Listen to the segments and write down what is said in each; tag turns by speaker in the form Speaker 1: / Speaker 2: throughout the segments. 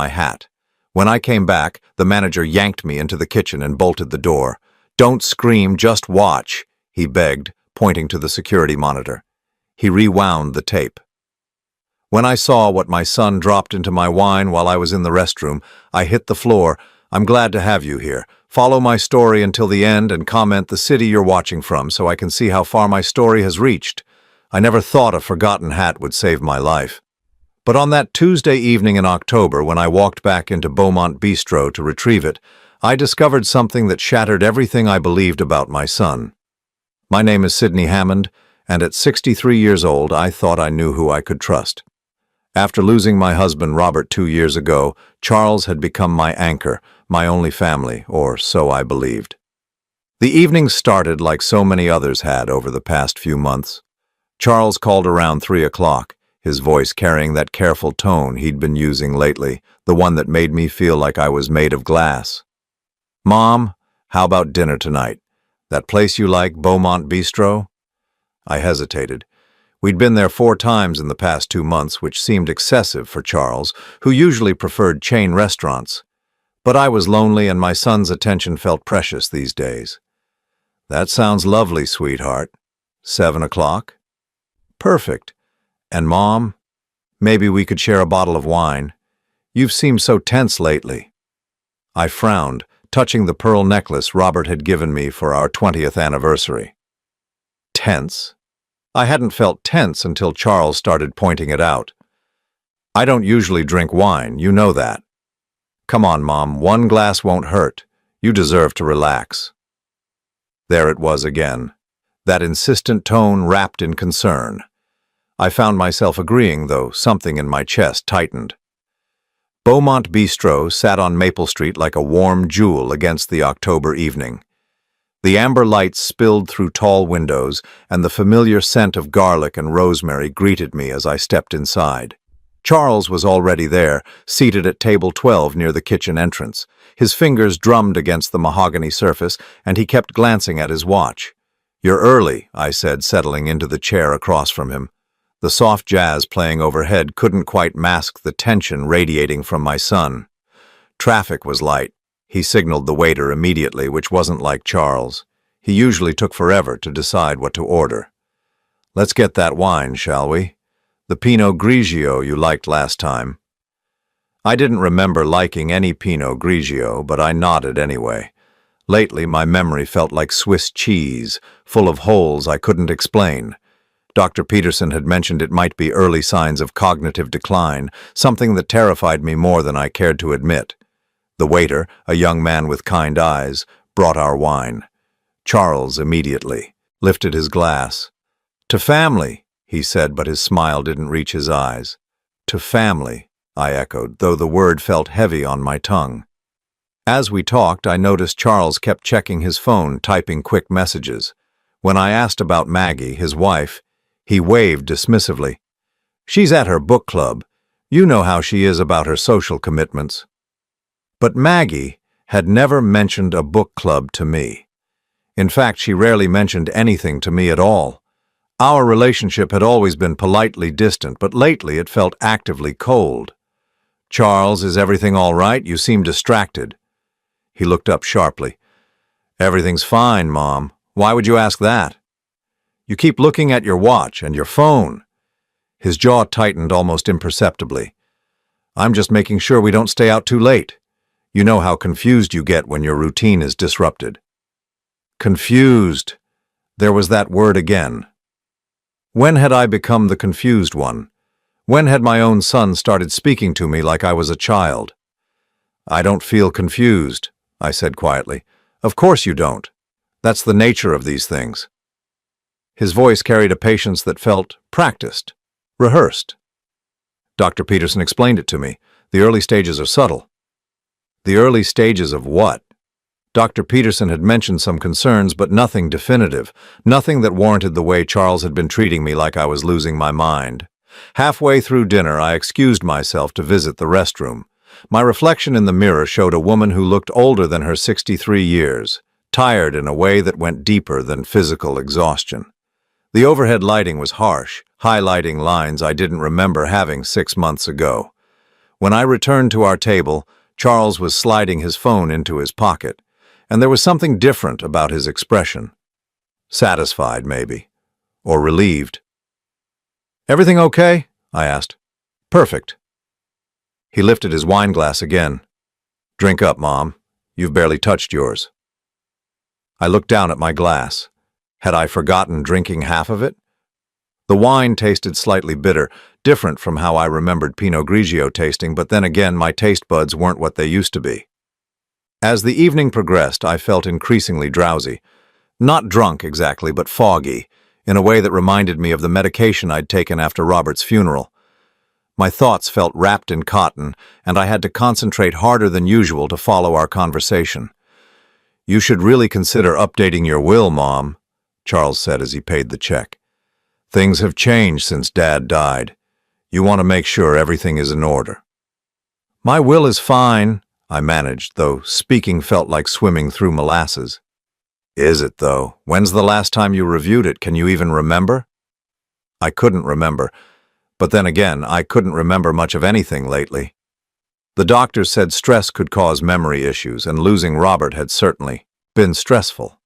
Speaker 1: my hat. When I came back, the manager yanked me into the kitchen and bolted the door. "Don't scream, just watch," he begged, pointing to the security monitor. He rewound the tape. When I saw what my son dropped into my wine while I was in the restroom, I hit the floor. "I'm glad to have you here. Follow my story until the end and comment the city you're watching from so I can see how far my story has reached. I never thought a forgotten hat would save my life." But on that Tuesday evening in October, when I walked back into Beaumont Bistro to retrieve it, I discovered something that shattered everything I believed about my son. My name is Sidney Hammond, and at 63 years old, I thought I knew who I could trust. After losing my husband Robert 2 years ago, Charles had become my anchor, my only family, or so I believed. The evening started like so many others had over the past few months. Charles called around 3 o'clock, his voice carrying that careful tone he'd been using lately, the one that made me feel like I was made of glass. "Mom, how about dinner tonight? That place you like, Beaumont Bistro?" I hesitated. We'd been there 4 times in the past 2 months, which seemed excessive for Charles, who usually preferred chain restaurants. But I was lonely and my son's attention felt precious these days. "That sounds lovely, sweetheart. 7 o'clock? Perfect. And Mom, maybe we could share a bottle of wine. You've seemed so tense lately." I frowned, touching the pearl necklace Robert had given me for our 20th anniversary. Tense? I hadn't felt tense until Charles started pointing it out. "I don't usually drink wine, you know that." "Come on, Mom, 1 glass won't hurt. You deserve to relax." There it was again, that insistent tone wrapped in concern. I found myself agreeing, though something in my chest tightened. Beaumont Bistro sat on Maple Street like a warm jewel against the October evening. The amber lights spilled through tall windows, and the familiar scent of garlic and rosemary greeted me as I stepped inside. Charles was already there, seated at table 12 near the kitchen entrance. His fingers drummed against the mahogany surface, and he kept glancing at his watch. "You're early," I said, settling into the chair across from him. The soft jazz playing overhead couldn't quite mask the tension radiating from my son. Traffic was light. He signaled the waiter immediately, which wasn't like Charles. He usually took forever to decide what to order. "Let's get that wine, shall we? The Pinot Grigio you liked last time." I didn't remember liking any Pinot Grigio, but I nodded anyway. Lately, my memory felt like Swiss cheese, full of holes I couldn't explain. Dr. Peterson had mentioned it might be early signs of cognitive decline, something that terrified me more than I cared to admit. The waiter, a young man with kind eyes, brought our wine. Charles immediately lifted his glass. "To family," he said, but his smile didn't reach his eyes. "To family," I echoed, though the word felt heavy on my tongue. As we talked, I noticed Charles kept checking his phone, typing quick messages. When I asked about Maggie, his wife, he waved dismissively. "She's at her book club. You know how she is about her social commitments." But Maggie had never mentioned a book club to me. In fact, she rarely mentioned anything to me at all. Our relationship had always been politely distant, but lately it felt actively cold. "Charles, is everything all right? You seem distracted." He looked up sharply. "Everything's fine, Mom. Why would you ask that?" "You keep looking at your watch and your phone." His jaw tightened almost imperceptibly. "I'm just making sure we don't stay out too late. You know how confused you get when your routine is disrupted." Confused. There was that word again. When had I become the confused one? When had my own son started speaking to me like I was a child? "I don't feel confused," I said quietly. "Of course you don't. That's the nature of these things." His voice carried a patience that felt practiced, rehearsed. Dr. Peterson explained it to me. The early stages are subtle. The early stages of what? Dr. Peterson had mentioned some concerns, but nothing definitive, nothing that warranted the way Charles had been treating me like I was losing my mind. Halfway through dinner, I excused myself to visit the restroom. My reflection in the mirror showed a woman who looked older than her 63 years, tired in a way that went deeper than physical exhaustion. The overhead lighting was harsh, highlighting lines I didn't remember having 6 months ago. When I returned to our table, Charles was sliding his phone into his pocket, and there was something different about his expression. Satisfied, maybe, or relieved. "Everything okay?" I asked. "Perfect." He lifted his wine glass again. "Drink up, Mom. You've barely touched yours." I looked down at my glass. Had I forgotten drinking half of it? The wine tasted slightly bitter, different from how I remembered Pinot Grigio tasting, but then again my taste buds weren't what they used to be. As the evening progressed, I felt increasingly drowsy. Not drunk exactly, but foggy, in a way that reminded me of the medication I'd taken after Robert's funeral. My thoughts felt wrapped in cotton, and I had to concentrate harder than usual to follow our conversation. "You should really consider updating your will, Mom," Charles said as he paid the check. "Things have changed since Dad died. You want to make sure everything is in order." "My will is fine," I managed, though speaking felt like swimming through molasses. "Is it, though? When's the last time you reviewed it? Can you even remember?" I couldn't remember, but then again, I couldn't remember much of anything lately. The doctors said stress could cause memory issues, and losing Robert had certainly been stressful.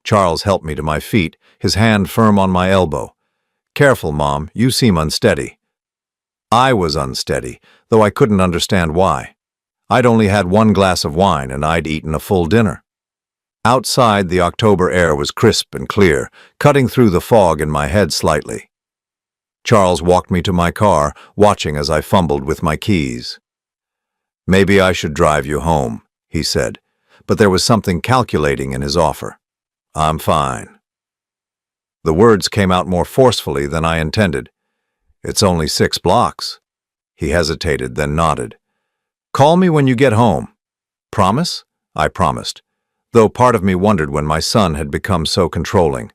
Speaker 1: Charles helped me to my feet, his hand firm on my elbow. "Careful, Mom, you seem unsteady." I was unsteady, though I couldn't understand why. I'd only had one glass of wine, and I'd eaten a full dinner. Outside, the October air was crisp and clear, cutting through the fog in my head slightly. Charles walked me to my car, watching as I fumbled with my keys. "Maybe I should drive you home," he said, but there was something calculating in his offer. "I'm fine." The words came out more forcefully than I intended. "It's only 6 blocks." He hesitated, then nodded. "Call me when you get home." "Promise?" I promised, though part of me wondered when my son had become so controlling,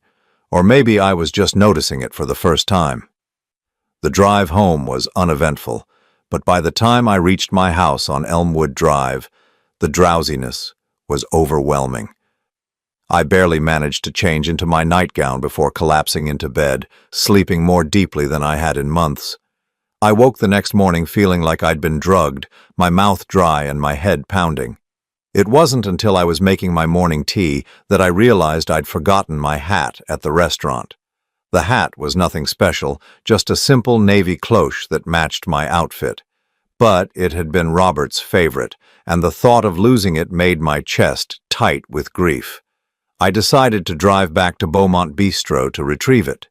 Speaker 1: or maybe I was just noticing it for the first time. The drive home was uneventful, but by the time I reached my house on Elmwood Drive, the drowsiness was overwhelming. I barely managed to change into my nightgown before collapsing into bed, sleeping more deeply than I had in months. I woke the next morning feeling like I'd been drugged, my mouth dry and my head pounding. It wasn't until I was making my morning tea that I realized I'd forgotten my hat at the restaurant. The hat was nothing special, just a simple navy cloche that matched my outfit. But it had been Robert's favorite, and the thought of losing it made my chest tight with grief. I decided to drive back to Beaumont Bistro to retrieve it.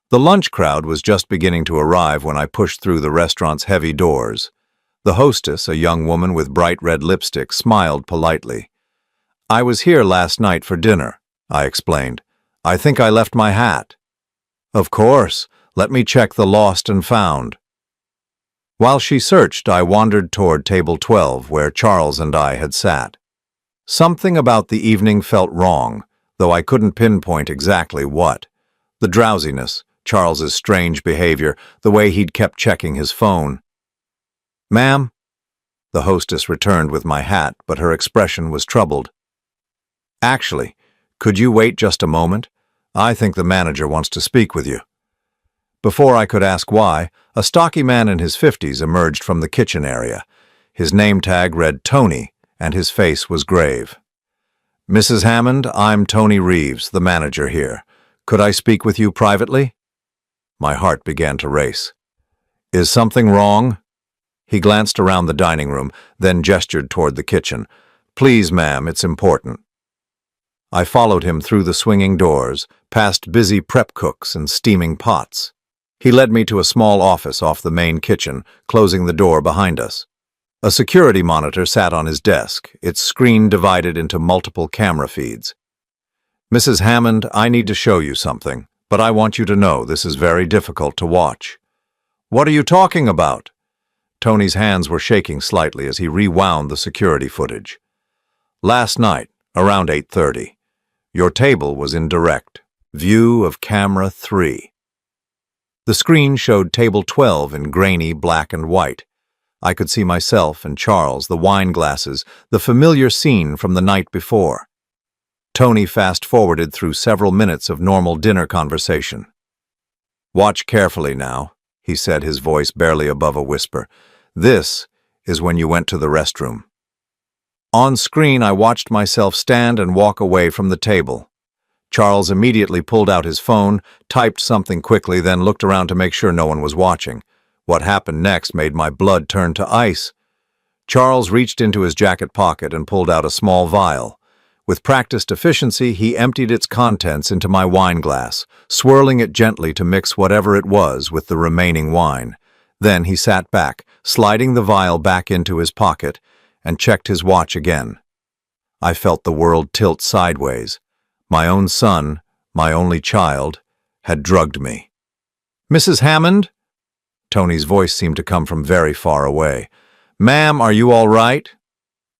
Speaker 1: The lunch crowd was just beginning to arrive when I pushed through the restaurant's heavy doors. The hostess, a young woman with bright red lipstick, smiled politely. "I was here last night for dinner," I explained. "I think I left my hat." "Of course. Let me check the lost and found." While she searched, I wandered toward table 12, where Charles and I had sat. Something about the evening felt wrong, though I couldn't pinpoint exactly what. The drowsiness, Charles's strange behavior, the way he'd kept checking his phone. "Ma'am?" The hostess returned with my hat, but her expression was troubled. "Actually, could you wait just a moment? I think the manager wants to speak with you." Before I could ask why, a stocky man in his 50s emerged from the kitchen area. His name tag read Tony, and his face was grave. "Mrs. Hammond, I'm Tony Reeves, the manager here. Could I speak with you privately?" My heart began to race. "Is something wrong?" He glanced around the dining room, then gestured toward the kitchen. "Please, ma'am, it's important." I followed him through the swinging doors, past busy prep cooks and steaming pots. He led me to a small office off the main kitchen, closing the door behind us. A security monitor sat on his desk, its screen divided into multiple camera feeds. "Mrs. Hammond, I need to show you something, but I want you to know this is very difficult to watch." "What are you talking about?" Tony's hands were shaking slightly as he rewound the security footage. "Last night, around 8:30, your table was in direct view of camera 3. The screen showed table 12 in grainy black and white. I could see myself and Charles, the wine glasses, the familiar scene from the night before. Tony fast-forwarded through several minutes of normal dinner conversation. "Watch carefully now," he said, his voice barely above a whisper. "This is when you went to the restroom." On screen, I watched myself stand and walk away from the table. Charles immediately pulled out his phone, typed something quickly, then looked around to make sure no one was watching. What happened next made my blood turn to ice. Charles reached into his jacket pocket and pulled out a small vial. With practiced efficiency, he emptied its contents into my wine glass, swirling it gently to mix whatever it was with the remaining wine. Then he sat back, sliding the vial back into his pocket, and checked his watch again. I felt the world tilt sideways. My own son, my only child, had drugged me. "Mrs. Hammond?" Tony's voice seemed to come from very far away. "Ma'am, are you all right?"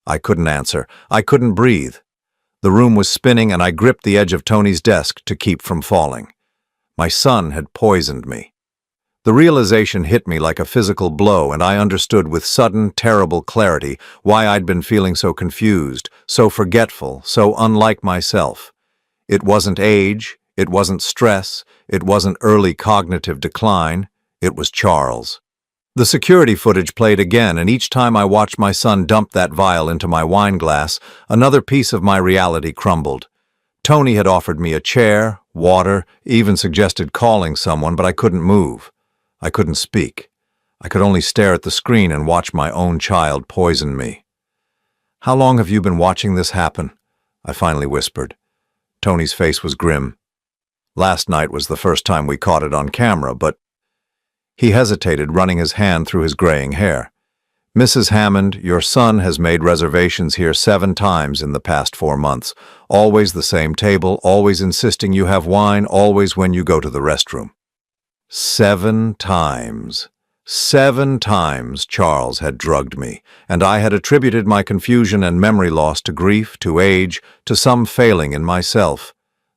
Speaker 1: I couldn't answer. I couldn't breathe. The room was spinning, and I gripped the edge of Tony's desk to keep from falling. My son had poisoned me. The realization hit me like a physical blow, and I understood with sudden, terrible clarity why I'd been feeling so confused, so forgetful, so unlike myself. It wasn't age, it wasn't stress, it wasn't early cognitive decline, it was Charles. The security footage played again, and each time I watched my son dump that vial into my wine glass, another piece of my reality crumbled. Tony had offered me a chair, water, even suggested calling someone, but I couldn't move. I couldn't speak. I could only stare at the screen and watch my own child poison me. "How long have you been watching this happen?" I finally whispered. Tony's face was grim. "Last night was the first time we caught it on camera, but—" He hesitated, running his hand through his graying hair. "Mrs. Hammond, your son has made reservations here 7 times in the past 4 months. Always the same table, always insisting you have wine, always when you go to the restroom." 7 times. 7 times Charles had drugged me, and I had attributed my confusion and memory loss to grief, to age, to some failing in myself.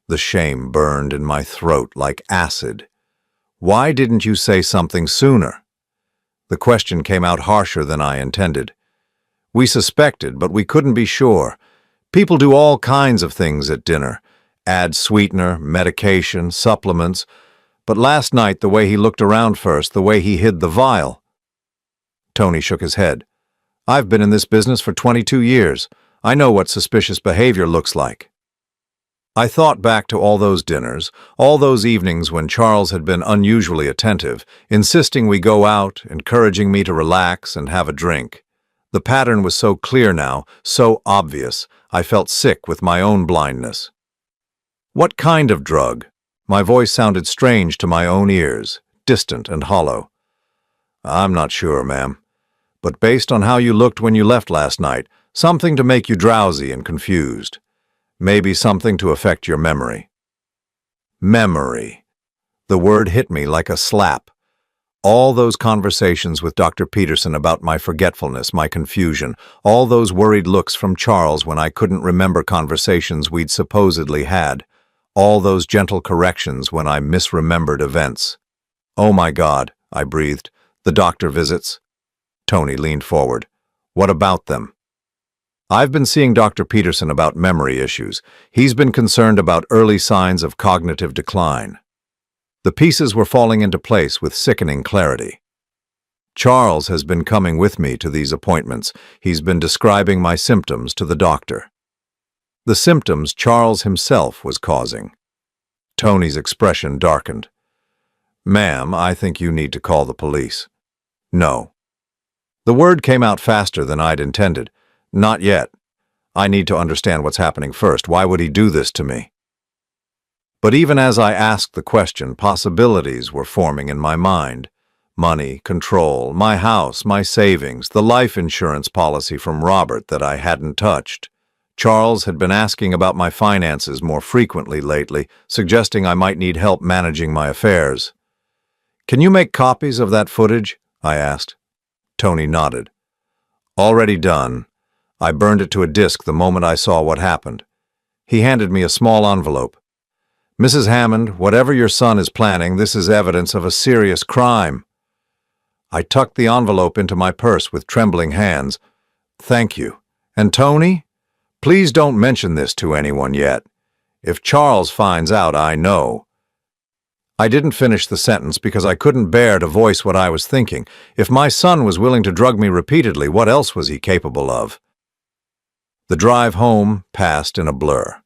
Speaker 1: The shame burned in my throat like acid. "Why didn't you say something sooner?" The question came out harsher than I intended. "We suspected, but we couldn't be sure. People do all kinds of things at dinner. Add sweetener, medication, supplements. But last night, the way he looked around first, the way he hid the vial—" Tony shook his head. "I've been in this business for 22 years. I know what suspicious behavior looks like." I thought back to all those dinners, all those evenings when Charles had been unusually attentive, insisting we go out, encouraging me to relax and have a drink. The pattern was so clear now, so obvious, I felt sick with my own blindness. "What kind of drug?" My voice sounded strange to my own ears, distant and hollow. "I'm not sure, ma'am. But based on how you looked when you left last night, something to make you drowsy and confused. Maybe something to affect your memory." Memory. The word hit me like a slap. All those conversations with Dr. Peterson about my forgetfulness, my confusion, all those worried looks from Charles when I couldn't remember conversations we'd supposedly had, all those gentle corrections when I misremembered events. "Oh my God," I breathed. "The doctor visits?" Tony leaned forward. "What about them?" "I've been seeing Dr. Peterson about memory issues. He's been concerned about early signs of cognitive decline." The pieces were falling into place with sickening clarity. "Charles has been coming with me to these appointments. He's been describing my symptoms to the doctor." The symptoms Charles himself was causing. Tony's expression darkened. "Ma'am, I think you need to call the police." "No." The word came out faster than I'd intended. "Not yet. I need to understand what's happening first. Why would he do this to me?" But even as I asked the question, possibilities were forming in my mind. Money, control, my house, my savings, the life insurance policy from Robert that I hadn't touched. Charles had been asking about my finances more frequently lately, suggesting I might need help managing my affairs. "Can you make copies of that footage?" I asked. Tony nodded. "Already done. I burned it to a disk the moment I saw what happened." He handed me a small envelope. "Mrs. Hammond, whatever your son is planning, this is evidence of a serious crime." I tucked the envelope into my purse with trembling hands. "Thank you. And Tony? Please don't mention this to anyone yet. If Charles finds out, I know." I didn't finish the sentence because I couldn't bear to voice what I was thinking. If my son was willing to drug me repeatedly, what else was he capable of? The drive home passed in a blur.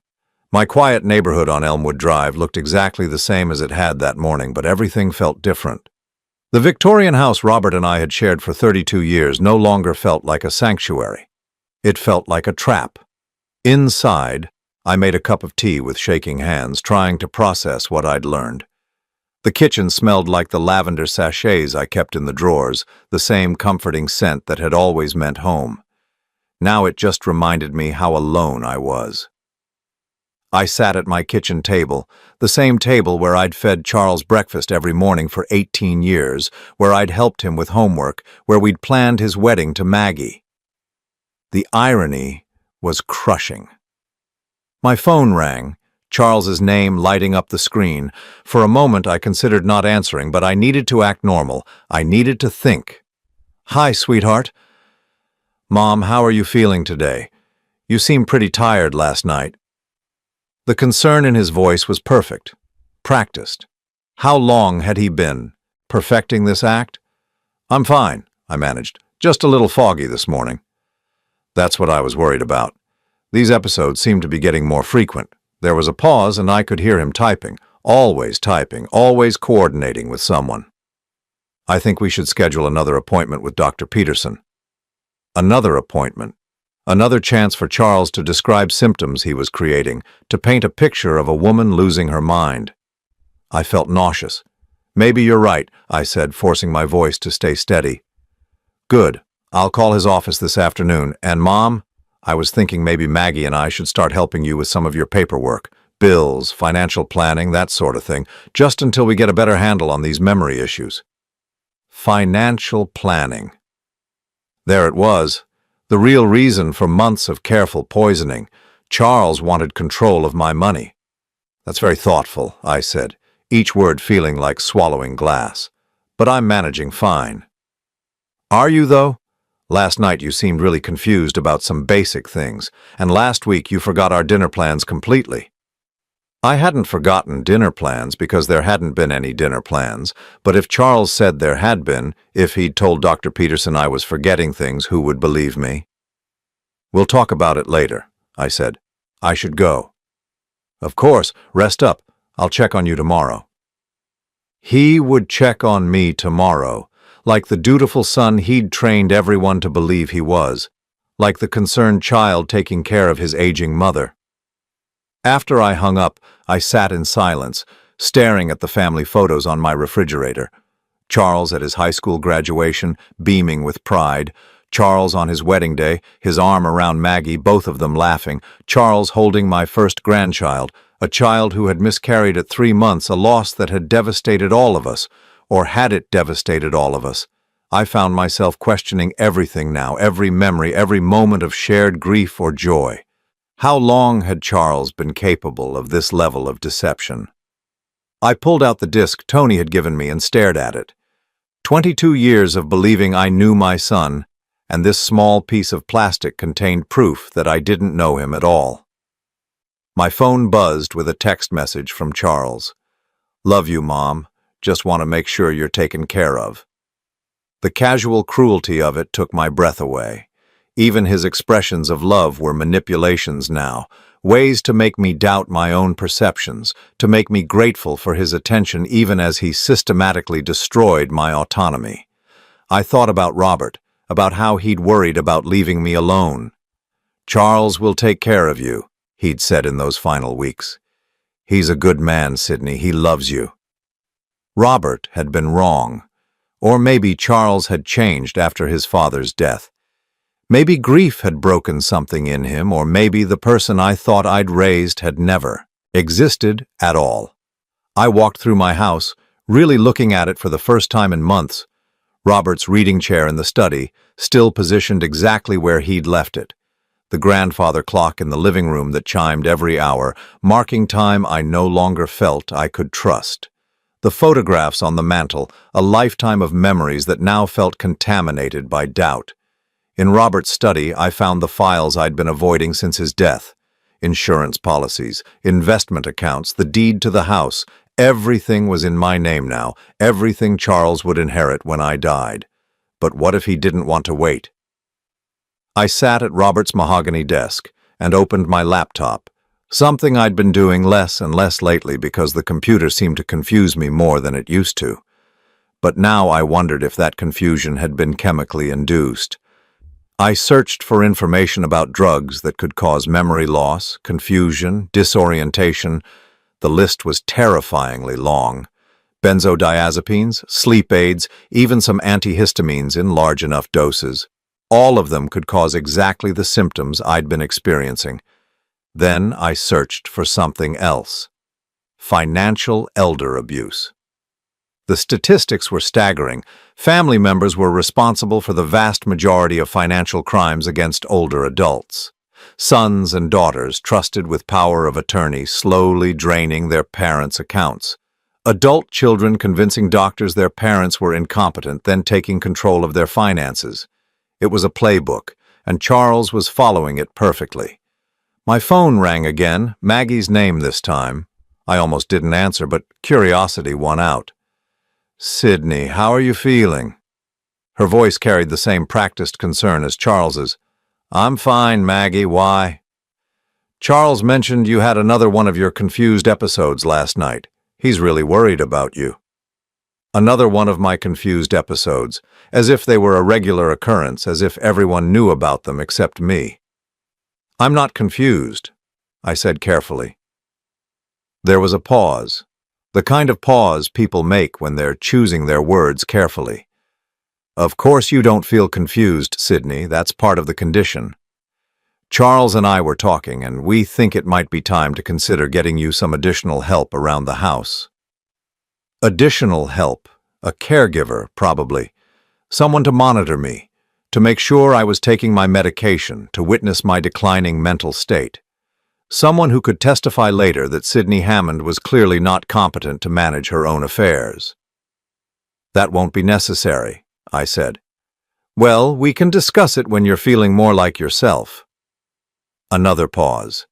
Speaker 1: My quiet neighborhood on Elmwood Drive looked exactly the same as it had that morning, but everything felt different. The Victorian house Robert and I had shared for 32 years no longer felt like a sanctuary. It felt like a trap. Inside, I made a cup of tea with shaking hands, trying to process what I'd learned. The kitchen smelled like the lavender sachets I kept in the drawers, the same comforting scent that had always meant home. Now it just reminded me how alone I was. I sat at my kitchen table, the same table where I'd fed Charles breakfast every morning for 18 years, where I'd helped him with homework, where we'd planned his wedding to Maggie. The irony was crushing. My phone rang, Charles's name lighting up the screen. For a moment I considered not answering, but I needed to act normal. I needed to think. "Hi, sweetheart." "Mom, how are you feeling today? You seemed pretty tired last night." The concern in his voice was perfect, practiced. How long had he been perfecting this act? "I'm fine," I managed. "Just a little foggy this morning." That's what I was worried about. These episodes seemed to be getting more frequent. There was a pause and I could hear him typing, always coordinating with someone. "I think we should schedule another appointment with Dr. Peterson." Another appointment. Another chance for Charles to describe symptoms he was creating, to paint a picture of a woman losing her mind. I felt nauseous. "Maybe you're right," I said, forcing my voice to stay steady. "Good. I'll call his office this afternoon. And Mom, I was thinking maybe Maggie and I should start helping you with some of your paperwork, bills, financial planning, that sort of thing, just until we get a better handle on these memory issues." Financial planning. There it was. The real reason for months of careful poisoning. Charles wanted control of my money. "That's very thoughtful," I said, each word feeling like swallowing glass. "But I'm managing fine." "Are you, though? Last night you seemed really confused about some basic things, and last week you forgot our dinner plans completely." I hadn't forgotten dinner plans because there hadn't been any dinner plans, but if Charles said there had been, if he'd told Dr. Peterson I was forgetting things, who would believe me? "We'll talk about it later," I said. "I should go." "Of course, rest up. I'll check on you tomorrow." He would check on me tomorrow, like the dutiful son he'd trained everyone to believe he was, like the concerned child taking care of his aging mother. After I hung up, I sat in silence, staring at the family photos on my refrigerator. Charles at his high school graduation, beaming with pride. Charles on his wedding day, his arm around Maggie, both of them laughing. Charles holding my first grandchild, a child who had miscarried at 3 months, a loss that had devastated all of us. Or had it devastated all of us? I found myself questioning everything now, every memory, every moment of shared grief or joy. How long had Charles been capable of this level of deception? I pulled out the disc Tony had given me and stared at it. 22 years of believing I knew my son, and this small piece of plastic contained proof that I didn't know him at all. My phone buzzed with a text message from Charles. "Love you, Mom. Just want to make sure you're taken care of." The casual cruelty of it took my breath away. Even his expressions of love were manipulations now, ways to make me doubt my own perceptions, to make me grateful for his attention even as he systematically destroyed my autonomy. I thought about Robert, about how he'd worried about leaving me alone. "Charles will take care of you," he'd said in those final weeks. "He's a good man, Sydney. He loves you." Robert had been wrong. Or maybe Charles had changed after his father's death. Maybe grief had broken something in him, or maybe the person I thought I'd raised had never existed at all. I walked through my house, really looking at it for the first time in months. Robert's reading chair in the study, still positioned exactly where he'd left it. The grandfather clock in the living room that chimed every hour, marking time I no longer felt I could trust. The photographs on the mantel, a lifetime of memories that now felt contaminated by doubt. In Robert's study, I found the files I'd been avoiding since his death. Insurance policies, investment accounts, the deed to the house, Everything was in my name now, everything Charles would inherit when I died. But what if he didn't want to wait? I sat at Robert's mahogany desk and opened my laptop, something I'd been doing less and less lately because the computer seemed to confuse me more than it used to. But now I wondered if that confusion had been chemically induced. I searched for information about drugs that could cause memory loss, confusion, disorientation. The list was terrifyingly long. Benzodiazepines, sleep aids, even some antihistamines in large enough doses. All of them could cause exactly the symptoms I'd been experiencing. Then I searched for something else. Financial elder abuse. The statistics were staggering. Family members were responsible for the vast majority of financial crimes against older adults. Sons and daughters trusted with power of attorney, slowly draining their parents' accounts. Adult children convincing doctors their parents were incompetent, then taking control of their finances. It was a playbook, and Charles was following it perfectly. My phone rang again, Maggie's name this time. I almost didn't answer, but curiosity won out. "Sydney, how are you feeling?" Her voice carried the same practiced concern as Charles's. "I'm fine, Maggie. Why?" "Charles mentioned you had another one of your confused episodes last night. He's really worried about you." Another one of my confused episodes, as if they were a regular occurrence, as if everyone knew about them except me. "I'm not confused," I said carefully. There was a pause, the kind of pause people make when they're choosing their words carefully. "Of course you don't feel confused, Sydney. That's part of the condition. Charles and I were talking, and we think it might be time to consider getting you some additional help around the house." Additional help, a caregiver, probably. Someone to monitor me, to make sure I was taking my medication, to witness my declining mental state. Someone who could testify later that Sydney Hammond was clearly not competent to manage her own affairs. "That won't be necessary," I said. "Well, we can discuss it when you're feeling more like yourself." Another pause.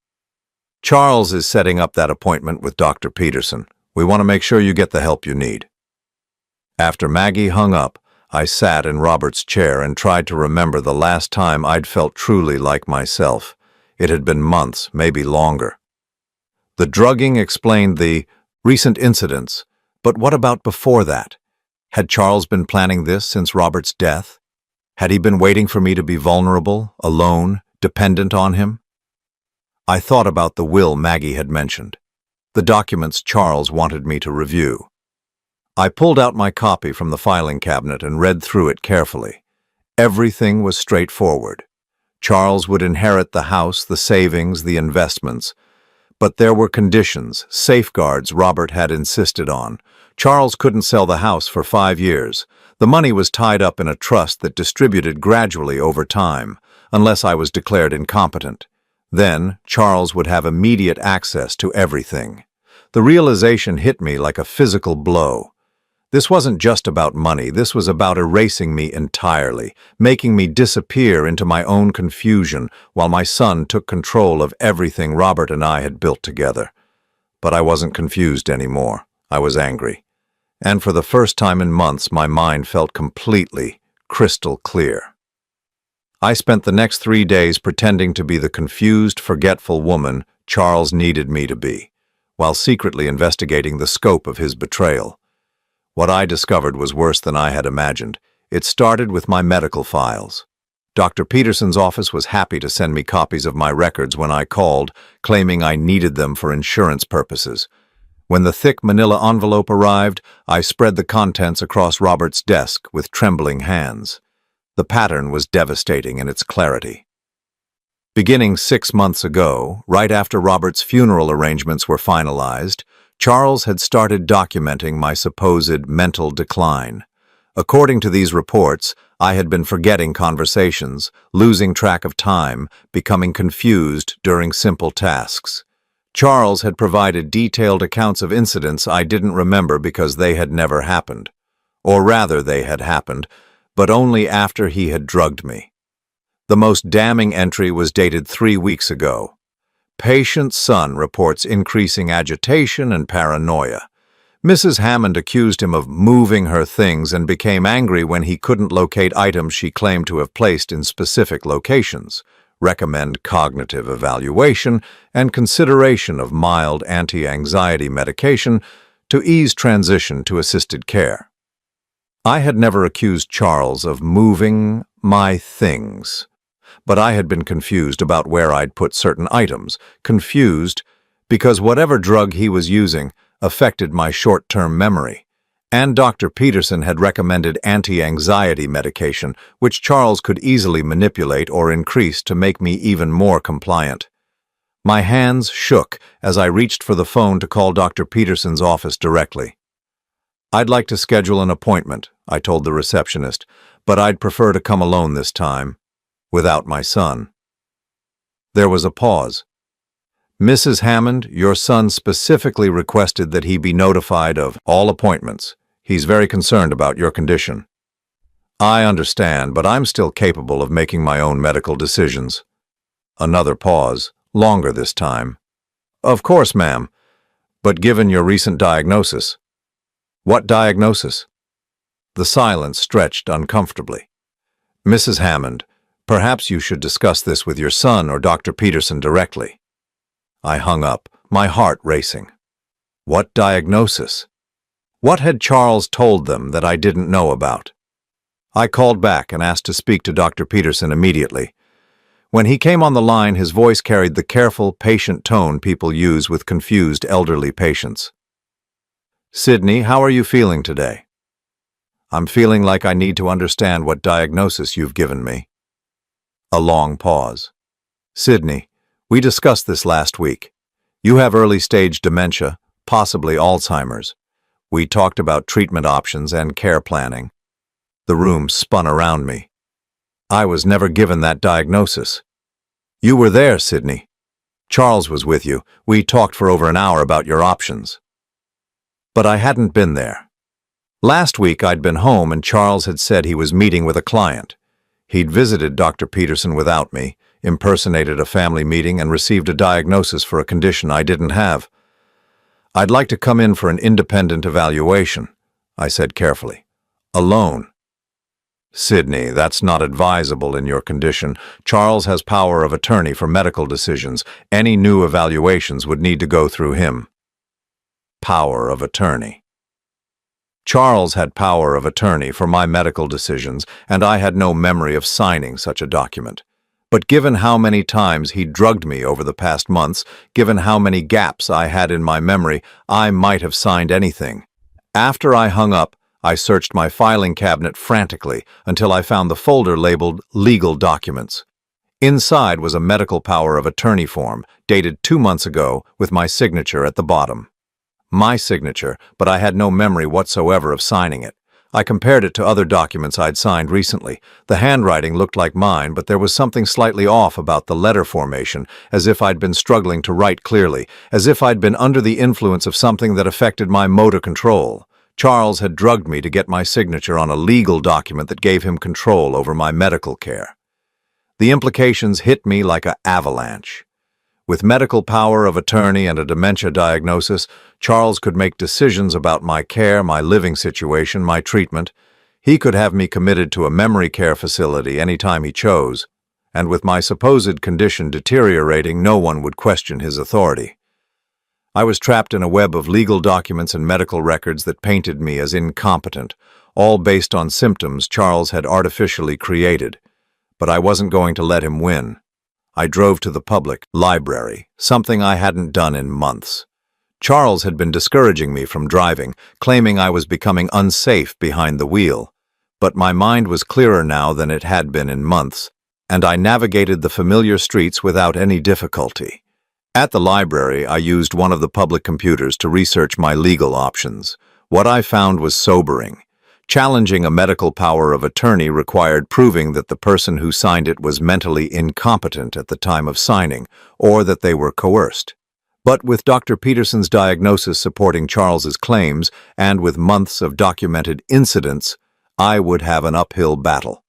Speaker 1: "Charles is setting up that appointment with Dr. Peterson. We want to make sure you get the help you need." After Maggie hung up, I sat in Robert's chair and tried to remember the last time I'd felt truly like myself. It had been months, maybe longer. The drugging explained the recent incidents, but what about before that? Had Charles been planning this since Robert's death? Had he been waiting for me to be vulnerable, alone, dependent on him? I thought about the will Maggie had mentioned, the documents Charles wanted me to review. I pulled out my copy from the filing cabinet and read through it carefully. Everything was straightforward. Charles would inherit the house, the savings, the investments. But there were conditions, safeguards Robert had insisted on. Charles couldn't sell the house for 5 years. The money was tied up in a trust that distributed gradually over time, unless I was declared incompetent. Then, Charles would have immediate access to everything. The realization hit me like a physical blow. This wasn't just about money, this was about erasing me entirely, making me disappear into my own confusion while my son took control of everything Robert and I had built together. But I wasn't confused anymore. I was angry. And for the first time in months, my mind felt completely, crystal clear. I spent the next 3 days pretending to be the confused, forgetful woman Charles needed me to be, while secretly investigating the scope of his betrayal. What I discovered was worse than I had imagined. It started with my medical files. Dr. Peterson's office was happy to send me copies of my records when I called, claiming I needed them for insurance purposes. When the thick manila envelope arrived, I spread the contents across Robert's desk with trembling hands. The pattern was devastating in its clarity. Beginning 6 months ago, right after Robert's funeral arrangements were finalized, Charles had started documenting my supposed mental decline. According to these reports, I had been forgetting conversations, losing track of time, becoming confused during simple tasks. Charles had provided detailed accounts of incidents I didn't remember because they had never happened. Or rather, they had happened, but only after he had drugged me. The most damning entry was dated 3 weeks ago. Patient's son reports increasing agitation and paranoia. Mrs. Hammond accused him of moving her things and became angry when he couldn't locate items she claimed to have placed in specific locations, recommend cognitive evaluation, and consideration of mild anti-anxiety medication to ease transition to assisted care. I had never accused Charles of moving my things, but I had been confused about where I'd put certain items, confused because whatever drug he was using affected my short-term memory, and Dr. Peterson had recommended anti-anxiety medication, which Charles could easily manipulate or increase to make me even more compliant. My hands shook as I reached for the phone to call Dr. Peterson's office directly. "I'd like to schedule an appointment," I told the receptionist, "but I'd prefer to come alone this time, without my son." There was a pause. "Mrs. Hammond, your son specifically requested that he be notified of all appointments. He's very concerned about your condition." "I understand, but I'm still capable of making my own medical decisions." Another pause, longer this time. "Of course, ma'am, but given your recent diagnosis." "What diagnosis?" The silence stretched uncomfortably. "Mrs. Hammond, perhaps you should discuss this with your son or Dr. Peterson directly." I hung up, my heart racing. What diagnosis? What had Charles told them that I didn't know about? I called back and asked to speak to Dr. Peterson immediately. When he came on the line, his voice carried the careful, patient tone people use with confused elderly patients. "Sydney, how are you feeling today?" "I'm feeling like I need to understand what diagnosis you've given me." A long pause. "Sydney, we discussed this last week. You have early-stage dementia, possibly Alzheimer's. We talked about treatment options and care planning." The room spun around me. "I was never given that diagnosis." "You were there, Sydney. Charles was with you. We talked for over an hour about your options." But I hadn't been there. Last week I'd been home and Charles had said he was meeting with a client. He'd visited Dr. Peterson without me, impersonated a family meeting, and received a diagnosis for a condition I didn't have. "I'd like to come in for an independent evaluation," I said carefully. "Alone." "Sydney, that's not advisable in your condition. Charles has power of attorney for medical decisions. Any new evaluations would need to go through him." Power of attorney. Charles had power of attorney for my medical decisions, and I had no memory of signing such a document. But given how many times he drugged me over the past months, given how many gaps I had in my memory, I might have signed anything. After I hung up, I searched my filing cabinet frantically until I found the folder labeled Legal Documents. Inside was a medical power of attorney form, dated 2 months ago, with my signature at the bottom. My signature, but I had no memory whatsoever of signing it. I compared it to other documents I'd signed recently. The handwriting looked like mine, but there was something slightly off about the letter formation, as if I'd been struggling to write clearly, as if I'd been under the influence of something that affected my motor control. Charles had drugged me to get my signature on a legal document that gave him control over my medical care. The implications hit me like an avalanche. With medical power of attorney and a dementia diagnosis, Charles could make decisions about my care, my living situation, my treatment. He could have me committed to a memory care facility anytime he chose, and with my supposed condition deteriorating, no one would question his authority. I was trapped in a web of legal documents and medical records that painted me as incompetent, all based on symptoms Charles had artificially created. But I wasn't going to let him win. I drove to the public library, something I hadn't done in months. Charles had been discouraging me from driving, claiming I was becoming unsafe behind the wheel. But my mind was clearer now than it had been in months, and I navigated the familiar streets without any difficulty. At the library, I used one of the public computers to research my legal options. What I found was sobering. Challenging a medical power of attorney required proving that the person who signed it was mentally incompetent at the time of signing, or that they were coerced. But with Dr. Peterson's diagnosis supporting Charles's claims, and with months of documented incidents, I would have an uphill battle.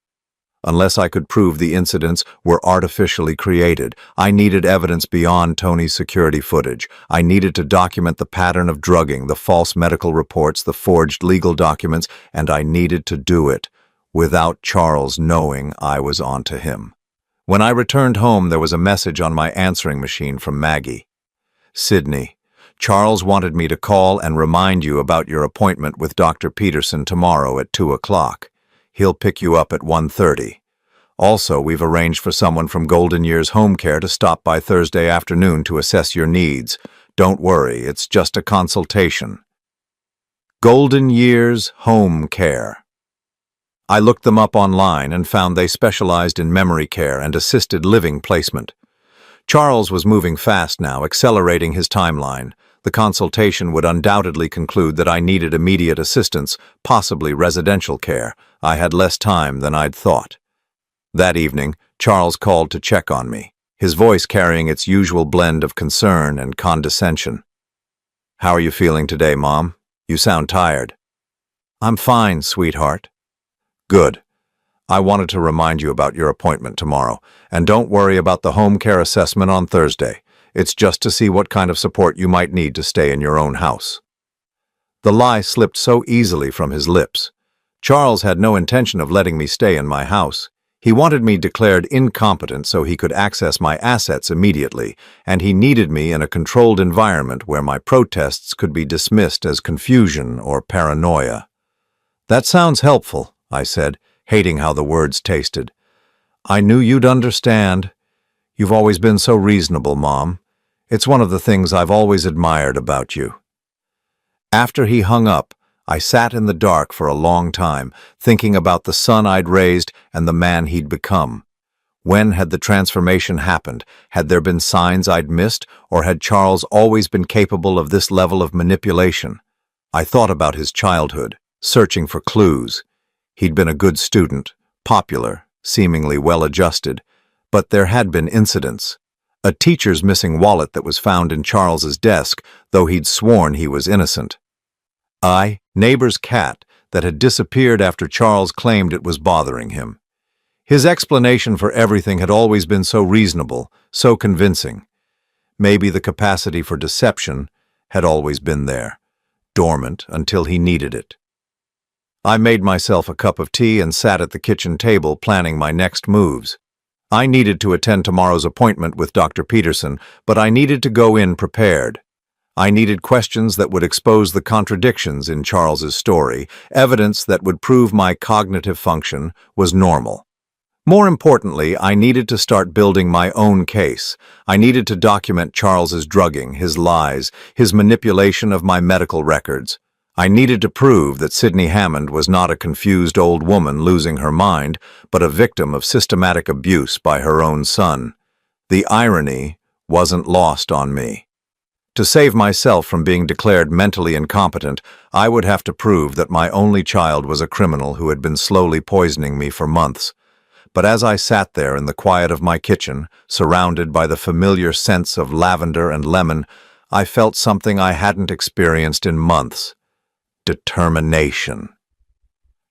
Speaker 1: Unless I could prove the incidents were artificially created, I needed evidence beyond Tony's security footage. I needed to document the pattern of drugging, the false medical reports, the forged legal documents, and I needed to do it without Charles knowing I was onto him. When I returned home, there was a message on my answering machine from Maggie. Sydney, Charles wanted me to call and remind you about your appointment with Dr. Peterson tomorrow at 2 o'clock. He'll pick you up at 1:30. Also, we've arranged for someone from Golden Years Home Care to stop by Thursday afternoon to assess your needs. Don't worry, it's just a consultation. Golden Years Home Care. I looked them up online and found they specialized in memory care and assisted living placement. Charles was moving fast now, accelerating his timeline. The consultation would undoubtedly conclude that I needed immediate assistance, possibly residential care. I had less time than I'd thought. That evening, Charles called to check on me, his voice carrying its usual blend of concern and condescension. "How are you feeling today, Mom? You sound tired." "I'm fine, sweetheart." "Good. I wanted to remind you about your appointment tomorrow, and don't worry about the home care assessment on Thursday. It's just to see what kind of support you might need to stay in your own house." The lie slipped so easily from his lips. Charles had no intention of letting me stay in my house. He wanted me declared incompetent so he could access my assets immediately, and he needed me in a controlled environment where my protests could be dismissed as confusion or paranoia. "That sounds helpful," I said, hating how the words tasted. "I knew you'd understand. You've always been so reasonable, Mom. It's one of the things I've always admired about you." After he hung up, I sat in the dark for a long time, thinking about the son I'd raised and the man he'd become. When had the transformation happened? Had there been signs I'd missed, or had Charles always been capable of this level of manipulation? I thought about his childhood, searching for clues. He'd been a good student, popular, seemingly well-adjusted, but there had been incidents. A teacher's missing wallet that was found in Charles's desk, though he'd sworn he was innocent. Neighbor's cat that had disappeared after Charles claimed it was bothering him. His explanation for everything had always been so reasonable, so convincing. Maybe the capacity for deception had always been there, dormant until he needed it. I made myself a cup of tea and sat at the kitchen table planning my next moves. I needed to attend tomorrow's appointment with Dr. Peterson, but I needed to go in prepared. I needed questions that would expose the contradictions in Charles's story, evidence that would prove my cognitive function was normal. More importantly, I needed to start building my own case. I needed to document Charles's drugging, his lies, his manipulation of my medical records. I needed to prove that Sydney Hammond was not a confused old woman losing her mind, but a victim of systematic abuse by her own son. The irony wasn't lost on me. To save myself from being declared mentally incompetent, I would have to prove that my only child was a criminal who had been slowly poisoning me for months. But as I sat there in the quiet of my kitchen, surrounded by the familiar scents of lavender and lemon, I felt something I hadn't experienced in months. Determination.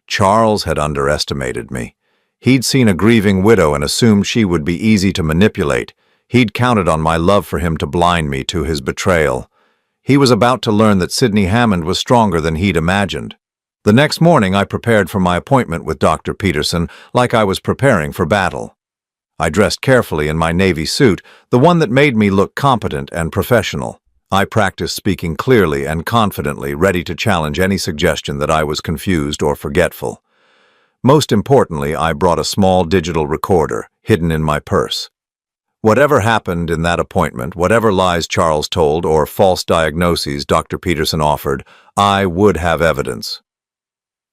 Speaker 1: Charles had underestimated me. He'd seen a grieving widow and assumed she would be easy to manipulate. He'd counted on my love for him to blind me to his betrayal. He was about to learn that Sydney Hammond was stronger than he'd imagined. The next morning, I prepared for my appointment with Dr. Peterson like I was preparing for battle. I dressed carefully in my navy suit, the one that made me look competent and professional. I practiced speaking clearly and confidently, ready to challenge any suggestion that I was confused or forgetful. Most importantly, I brought a small digital recorder hidden in my purse. Whatever happened in that appointment, whatever lies Charles told or false diagnoses Dr. Peterson offered, I would have evidence.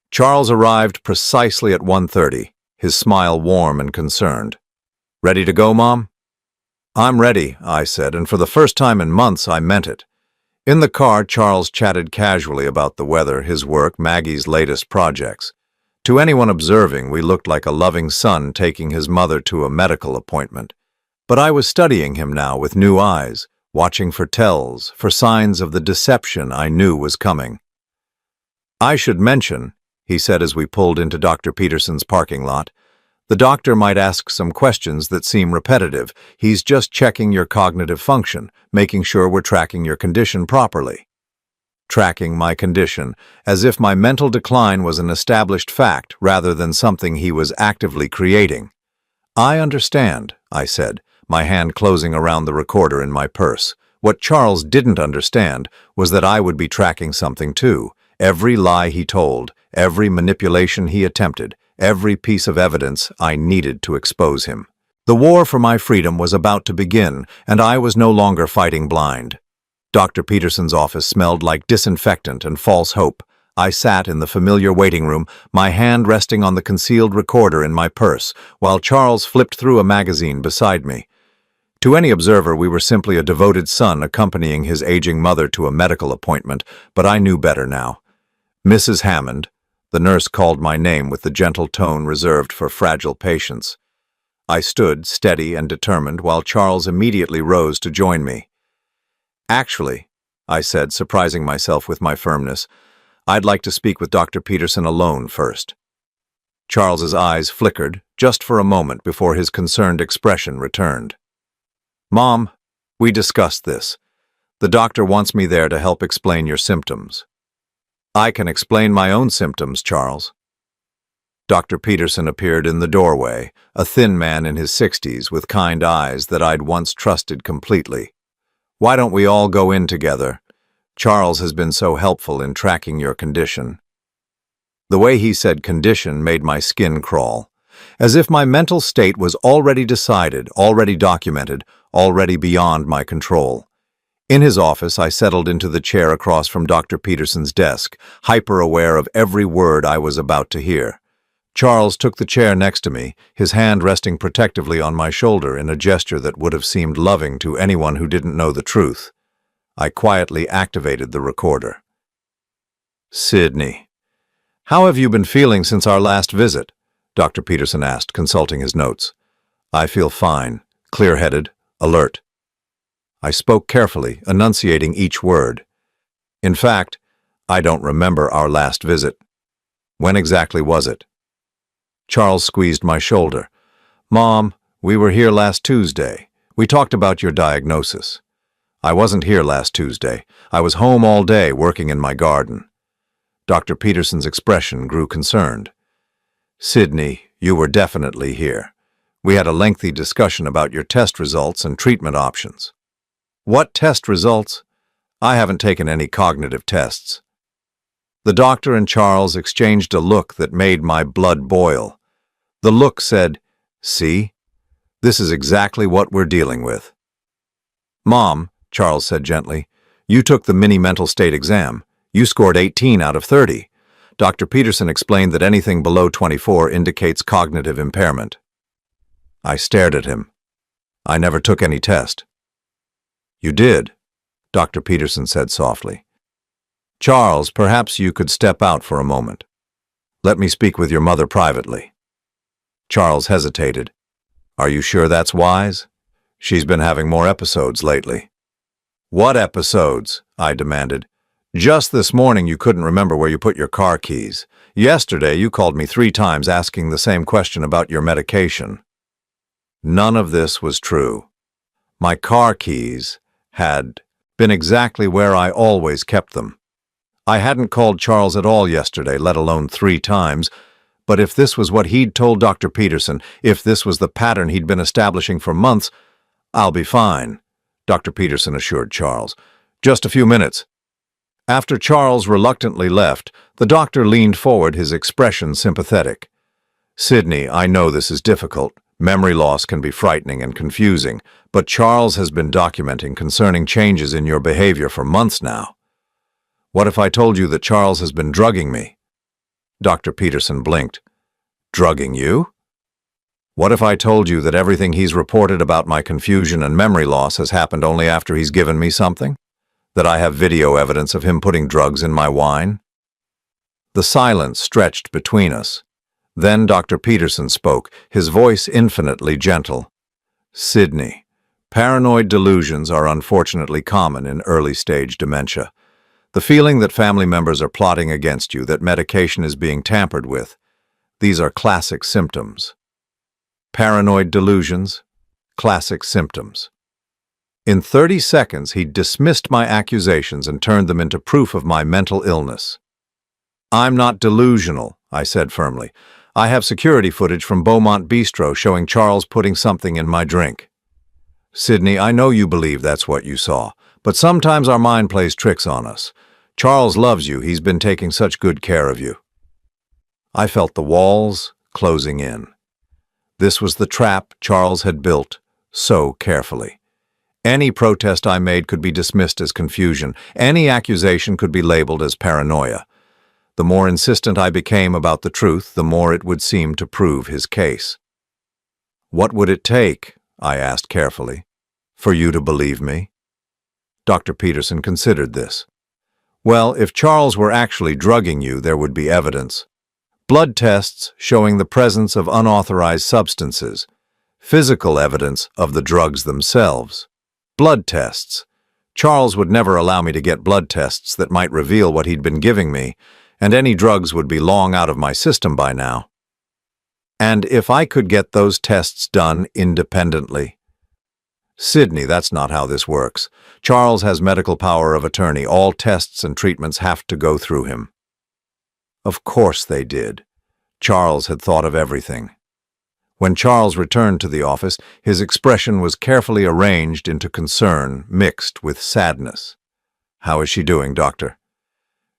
Speaker 1: Charles arrived precisely at 1:30, his smile warm and concerned. "Ready to go, Mom?" "I'm ready," I said, and for the first time in months I meant it. In the car, Charles chatted casually about the weather, his work, Maggie's latest projects. To anyone observing, we looked like a loving son taking his mother to a medical appointment. But I was studying him now with new eyes, watching for tells, for signs of the deception I knew was coming. "I should mention," he said as we pulled into Dr. Peterson's parking lot, The doctor might ask some questions that seem repetitive. He's just checking your cognitive function, making sure we're tracking your condition properly. Tracking my condition, as if my mental decline was an established fact rather than something he was actively creating. "I understand," I said, my hand closing around the recorder in my purse. What Charles didn't understand was that I would be tracking something too. Every lie he told, every manipulation he attempted, every piece of evidence I needed to expose him. The war for my freedom was about to begin, and I was no longer fighting blind. Dr. Peterson's office smelled like disinfectant and false hope. I sat in the familiar waiting room, my hand resting on the concealed recorder in my purse, while Charles flipped through a magazine beside me. To any observer, we were simply a devoted son accompanying his aging mother to a medical appointment, but I knew better now. "Mrs. Hammond," the nurse called my name with the gentle tone reserved for fragile patients. I stood, steady and determined, while Charles immediately rose to join me. "Actually," I said, surprising myself with my firmness, "I'd like to speak with Dr. Peterson alone first." Charles's eyes flickered, just for a moment before his concerned expression returned. "Mom, we discussed this. The doctor wants me there to help explain your symptoms." "I can explain my own symptoms, Charles." Dr. Peterson appeared in the doorway, a thin man in his 60s with kind eyes that I'd once trusted completely. "Why don't we all go in together? Charles has been so helpful in tracking your condition." The way he said condition made my skin crawl, as if my mental state was already decided, already documented, already beyond my control. In his office, I settled into the chair across from Dr. Peterson's desk, hyper-aware of every word I was about to hear. Charles took the chair next to me, his hand resting protectively on my shoulder in a gesture that would have seemed loving to anyone who didn't know the truth. I quietly activated the recorder. "Sydney, how have you been feeling since our last visit?" Dr. Peterson asked, consulting his notes. "I feel fine, clear-headed, alert." I spoke carefully, enunciating each word. "In fact, I don't remember our last visit. When exactly was it?" Charles squeezed my shoulder. "Mom, we were here last Tuesday. We talked about your diagnosis." "I wasn't here last Tuesday. I was home all day working in my garden." Dr. Peterson's expression grew concerned. "Sydney, you were definitely here. We had a lengthy discussion about your test results and treatment options." "What test results? I haven't taken any cognitive tests." The doctor and Charles exchanged a look that made my blood boil. The look said, "See? This is exactly what we're dealing with." "Mom," Charles said gently, "you took the mini mental state exam. You scored 18 out of 30. Dr. Peterson explained that anything below 24 indicates cognitive impairment." I stared at him. "I never took any test." "You did," Dr. Peterson said softly. "Charles, perhaps you could step out for a moment. Let me speak with your mother privately." Charles hesitated. "Are you sure that's wise? She's been having more episodes lately." "What episodes?" I demanded. "Just this morning you couldn't remember where you put your car keys. Yesterday you called me 3 times asking the same question about your medication." None of this was true. My car keys had been exactly where I always kept them. I hadn't called Charles at all yesterday, let alone 3 times, but if this was what he'd told Dr. Peterson, if this was the pattern he'd been establishing for months, "I'll be fine," Dr. Peterson assured Charles. "Just a few minutes." After Charles reluctantly left, the doctor leaned forward, his expression sympathetic. "Sydney, I know this is difficult. Memory loss can be frightening and confusing, but Charles has been documenting concerning changes in your behavior for months now. What if I told you that Charles has been drugging me?" Dr. Peterson blinked. "Drugging you?" "What if I told you that everything he's reported about my confusion and memory loss has happened only after he's given me something? That I have video evidence of him putting drugs in my wine?" The silence stretched between us. Then Dr. Peterson spoke, his voice infinitely gentle. "Sydney, paranoid delusions are unfortunately common in early-stage dementia. The feeling that family members are plotting against you, that medication is being tampered with, these are classic symptoms. Paranoid delusions, classic symptoms. In 30 seconds, he dismissed my accusations and turned them into proof of my mental illness. "I'm not delusional," I said firmly. "I have security footage from Beaumont Bistro showing Charles putting something in my drink." "Sydney, I know you believe that's what you saw, but sometimes our mind plays tricks on us. Charles loves you. He's been taking such good care of you." I felt the walls closing in. This was the trap Charles had built so carefully. Any protest I made could be dismissed as confusion. Any accusation could be labeled as paranoia. The more insistent I became about the truth, the more it would seem to prove his case. "What would it take," I asked carefully, "for you to believe me?" Dr. Peterson considered this. "Well, if Charles were actually drugging you, there would be evidence. Blood tests showing the presence of unauthorized substances. Physical evidence of the drugs themselves. Blood tests. Charles would never allow me to get blood tests that might reveal what he'd been giving me, and any drugs would be long out of my system by now. And if I could get those tests done independently." "Sydney, that's not how this works. Charles has medical power of attorney. All tests and treatments have to go through him." Of course they did. Charles had thought of everything. When Charles returned to the office, his expression was carefully arranged into concern mixed with sadness. "How is she doing, doctor?"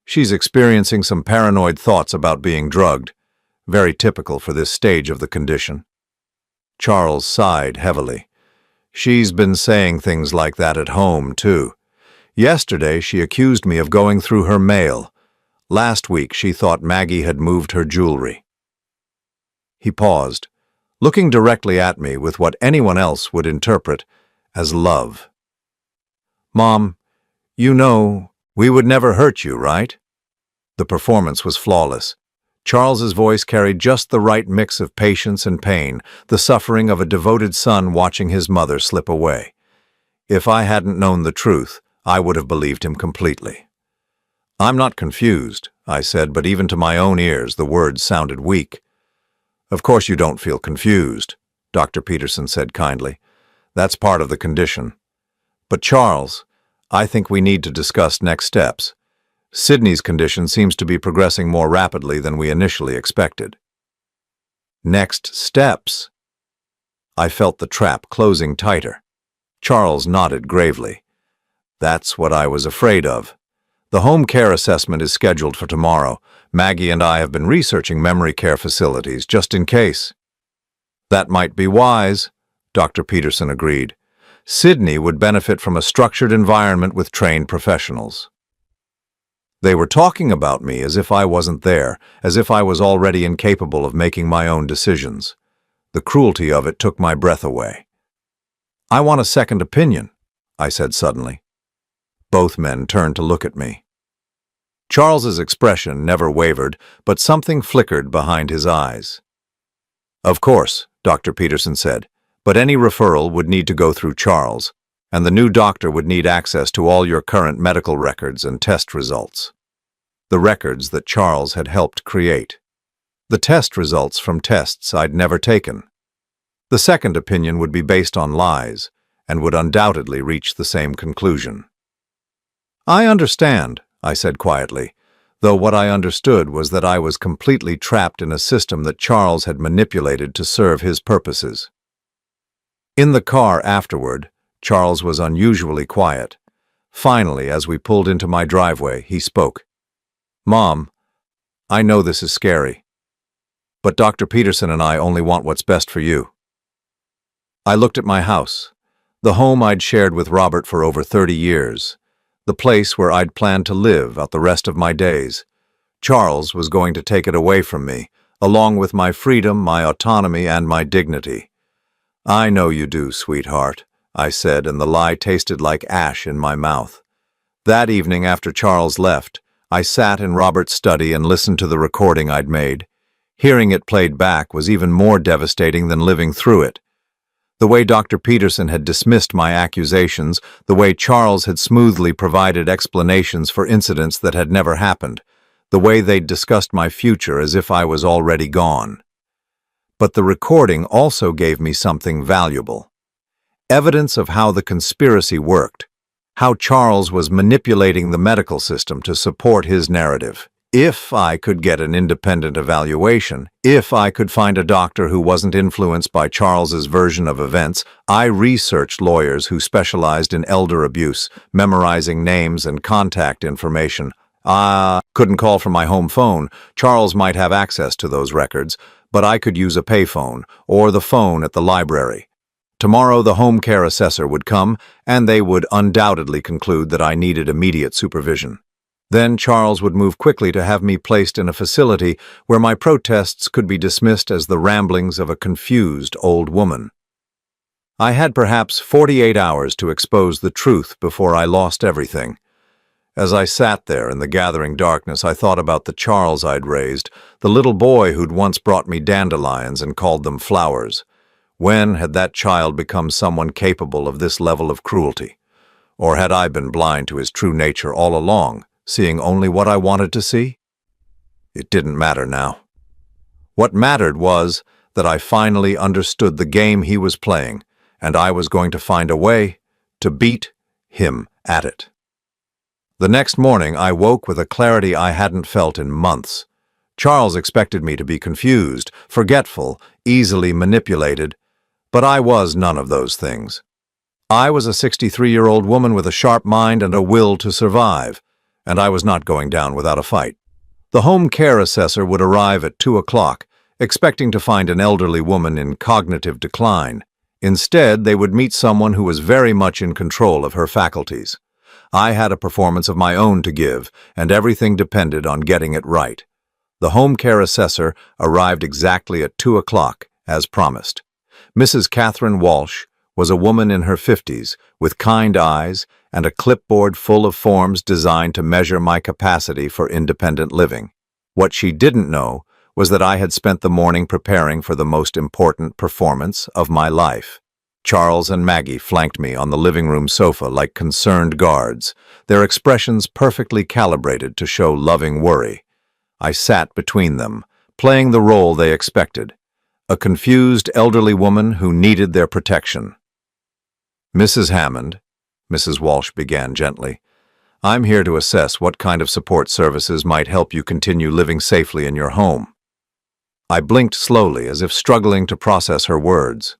Speaker 1: "She's experiencing some paranoid thoughts about being drugged. Very typical for this stage of the condition." Charles sighed heavily. "She's been saying things like that at home, too. Yesterday, she accused me of going through her mail. Last week, she thought Maggie had moved her jewelry." He paused, looking directly at me with what anyone else would interpret as love. "Mom, you know, we would never hurt you, right?" The performance was flawless. Charles's voice carried just the right mix of patience and pain, the suffering of a devoted son watching his mother slip away. If I hadn't known the truth, I would have believed him completely. "I'm not confused," I said, but even to my own ears the words sounded weak. "Of course you don't feel confused," Dr. Peterson said kindly. "That's part of the condition. But Charles, I think we need to discuss next steps. Sydney's condition seems to be progressing more rapidly than we initially expected." "Next steps?" I felt the trap closing tighter. Charles nodded gravely. "That's what I was afraid of. The home care assessment is scheduled for tomorrow. Maggie and I have been researching memory care facilities just in case." "That might be wise," Dr. Peterson agreed. "Sydney would benefit from a structured environment with trained professionals." They were talking about me as if I wasn't there, as if I was already incapable of making my own decisions. The cruelty of it took my breath away. "I want a second opinion," I said suddenly. Both men turned to look at me. Charles's expression never wavered, but something flickered behind his eyes. "Of course," Dr. Peterson said, "but any referral would need to go through Charles, and the new doctor would need access to all your current medical records and test results. The records that Charles had helped create. The test results from tests I'd never taken. The second opinion would be based on lies, and would undoubtedly reach the same conclusion." "I understand," I said quietly, though what I understood was that I was completely trapped in a system that Charles had manipulated to serve his purposes. In the car afterward, Charles was unusually quiet. Finally, as we pulled into my driveway, he spoke. "Mom, I know this is scary, but Dr. Peterson and I only want what's best for you." I looked at my house, the home I'd shared with Robert for over 30 years, the place where I'd planned to live out the rest of my days. Charles was going to take it away from me, along with my freedom, my autonomy, and my dignity. "I know you do, sweetheart," I said, and the lie tasted like ash in my mouth. That evening after Charles left, I sat in Robert's study and listened to the recording I'd made. Hearing it played back was even more devastating than living through it. The way Dr. Peterson had dismissed my accusations, the way Charles had smoothly provided explanations for incidents that had never happened, the way they'd discussed my future as if I was already gone. But the recording also gave me something valuable. Evidence of how the conspiracy worked, how Charles was manipulating the medical system to support his narrative. If I could get an independent evaluation, if I could find a doctor who wasn't influenced by Charles's version of events, I researched lawyers who specialized in elder abuse, memorizing names and contact information. Couldn't call from my home phone. Charles might have access to those records, but I could use a payphone or the phone at the library. Tomorrow the home care assessor would come, and they would undoubtedly conclude that I needed immediate supervision. Then Charles would move quickly to have me placed in a facility where my protests could be dismissed as the ramblings of a confused old woman. I had perhaps 48 hours to expose the truth before I lost everything. As I sat there in the gathering darkness, I thought about the Charles I'd raised, the little boy who'd once brought me dandelions and called them flowers. When had that child become someone capable of this level of cruelty? Or had I been blind to his true nature all along, seeing only what I wanted to see? It didn't matter now. What mattered was that I finally understood the game he was playing, and I was going to find a way to beat him at it. The next morning, I woke with a clarity I hadn't felt in months. Charles expected me to be confused, forgetful, easily manipulated, but I was none of those things. I was a 63-year-old woman with a sharp mind and a will to survive, and I was not going down without a fight. The home care assessor would arrive at 2 o'clock, expecting to find an elderly woman in cognitive decline. Instead, they would meet someone who was very much in control of her faculties. I had a performance of my own to give, and everything depended on getting it right. The home care assessor arrived exactly at 2 o'clock, as promised. Mrs. Catherine Walsh was a woman in her 50s, with kind eyes and a clipboard full of forms designed to measure my capacity for independent living. What she didn't know was that I had spent the morning preparing for the most important performance of my life. Charles and Maggie flanked me on the living room sofa like concerned guards, their expressions perfectly calibrated to show loving worry. I sat between them, playing the role they expected, a confused elderly woman who needed their protection. "Mrs. Hammond," Mrs. Walsh began gently, "I'm here to assess what kind of support services might help you continue living safely in your home." I blinked slowly, as if struggling to process her words.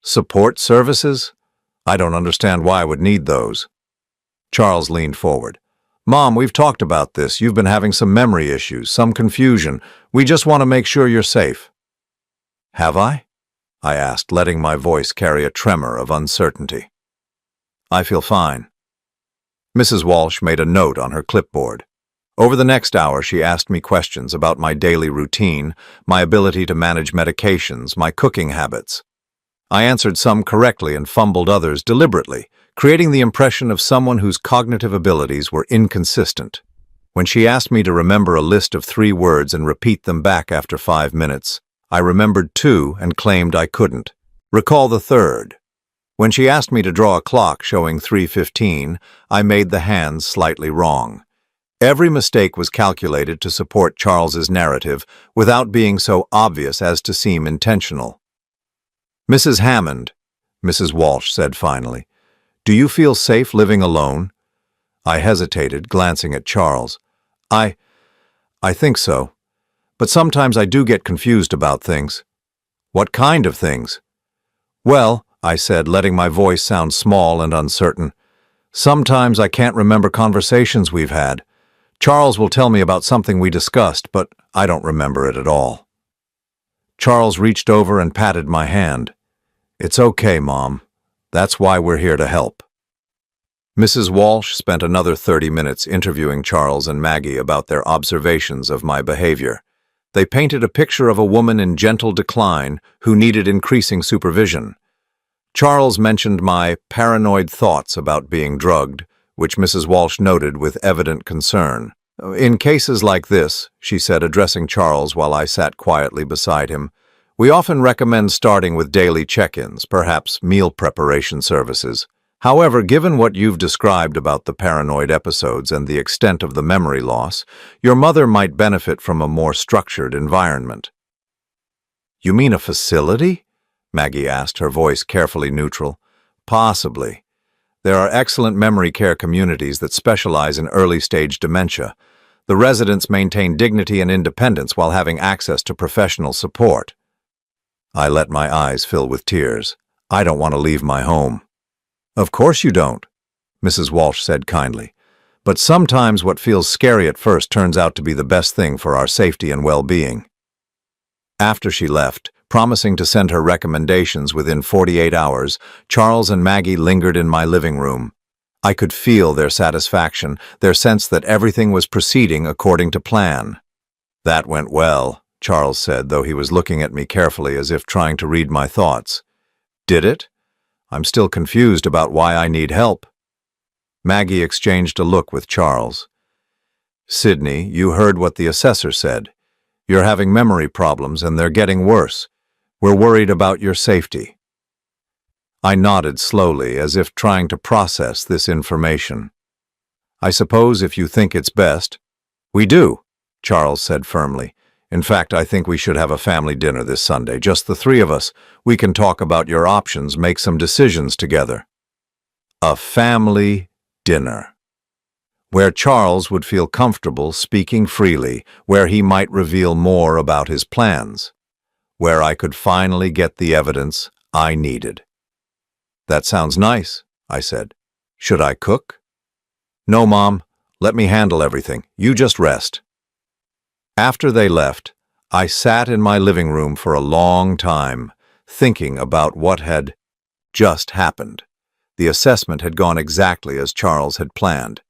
Speaker 1: "Support services? I don't understand why I would need those." Charles leaned forward. "Mom, we've talked about this. You've been having some memory issues, some confusion. We just want to make sure you're safe." "Have I?" I asked, letting my voice carry a tremor of uncertainty. "I feel fine." Mrs. Walsh made a note on her clipboard. Over the next hour, she asked me questions about my daily routine, my ability to manage medications, my cooking habits. I answered some correctly and fumbled others deliberately, creating the impression of someone whose cognitive abilities were inconsistent. When she asked me to remember a list of 3 words and repeat them back after 5 minutes, I remembered 2 and claimed I couldn't. Recall the third. When she asked me to draw a clock showing 3:15, I made the hands slightly wrong. Every mistake was calculated to support Charles's narrative without being so obvious as to seem intentional. "Mrs. Hammond," Mrs. Walsh said finally, "do you feel safe living alone?" I hesitated, glancing at Charles. I think so. But sometimes I do get confused about things." "What kind of things?" "Well," I said, letting my voice sound small and uncertain, "sometimes I can't remember conversations we've had. Charles will tell me about something we discussed, but I don't remember it at all." Charles reached over and patted my hand. "It's okay, Mom. That's why we're here to help." Mrs. Walsh spent another 30 minutes interviewing Charles and Maggie about their observations of my behavior. They painted a picture of a woman in gentle decline who needed increasing supervision. Charles mentioned my paranoid thoughts about being drugged, which Mrs. Walsh noted with evident concern. "In cases like this," she said, addressing Charles while I sat quietly beside him, "we often recommend starting with daily check-ins, perhaps meal preparation services. However, given what you've described about the paranoid episodes and the extent of the memory loss, your mother might benefit from a more structured environment." You mean a facility? Maggie asked, her voice carefully neutral. Possibly. There are excellent memory care communities that specialize in early-stage dementia. The residents maintain dignity and independence while having access to professional support. I let my eyes fill with tears. I don't want to leave my home. Of course you don't, Mrs. Walsh said kindly. But sometimes what feels scary at first turns out to be the best thing for our safety and well-being. After she left, promising to send her recommendations within 48 hours, Charles and Maggie lingered in my living room. I could feel their satisfaction, their sense that everything was proceeding according to plan. That went well, Charles said, though he was looking at me carefully as if trying to read my thoughts. Did it? I'm still confused about why I need help. Maggie exchanged a look with Charles. Sydney, you heard what the assessor said. You're having memory problems and they're getting worse. We're worried about your safety. I nodded slowly, as if trying to process this information. I suppose if you think it's best. We do, Charles said firmly. In fact, I think we should have a family dinner this Sunday, just the three of us. We can talk about your options, make some decisions together. A family dinner. Where Charles would feel comfortable speaking freely, where he might reveal more about his plans, where I could finally get the evidence I needed. That sounds nice, I said. Should I cook? No, Mom. Let me handle everything. You just rest. After they left, I sat in my living room for a long time, thinking about what had just happened. The assessment had gone exactly as Charles had planned.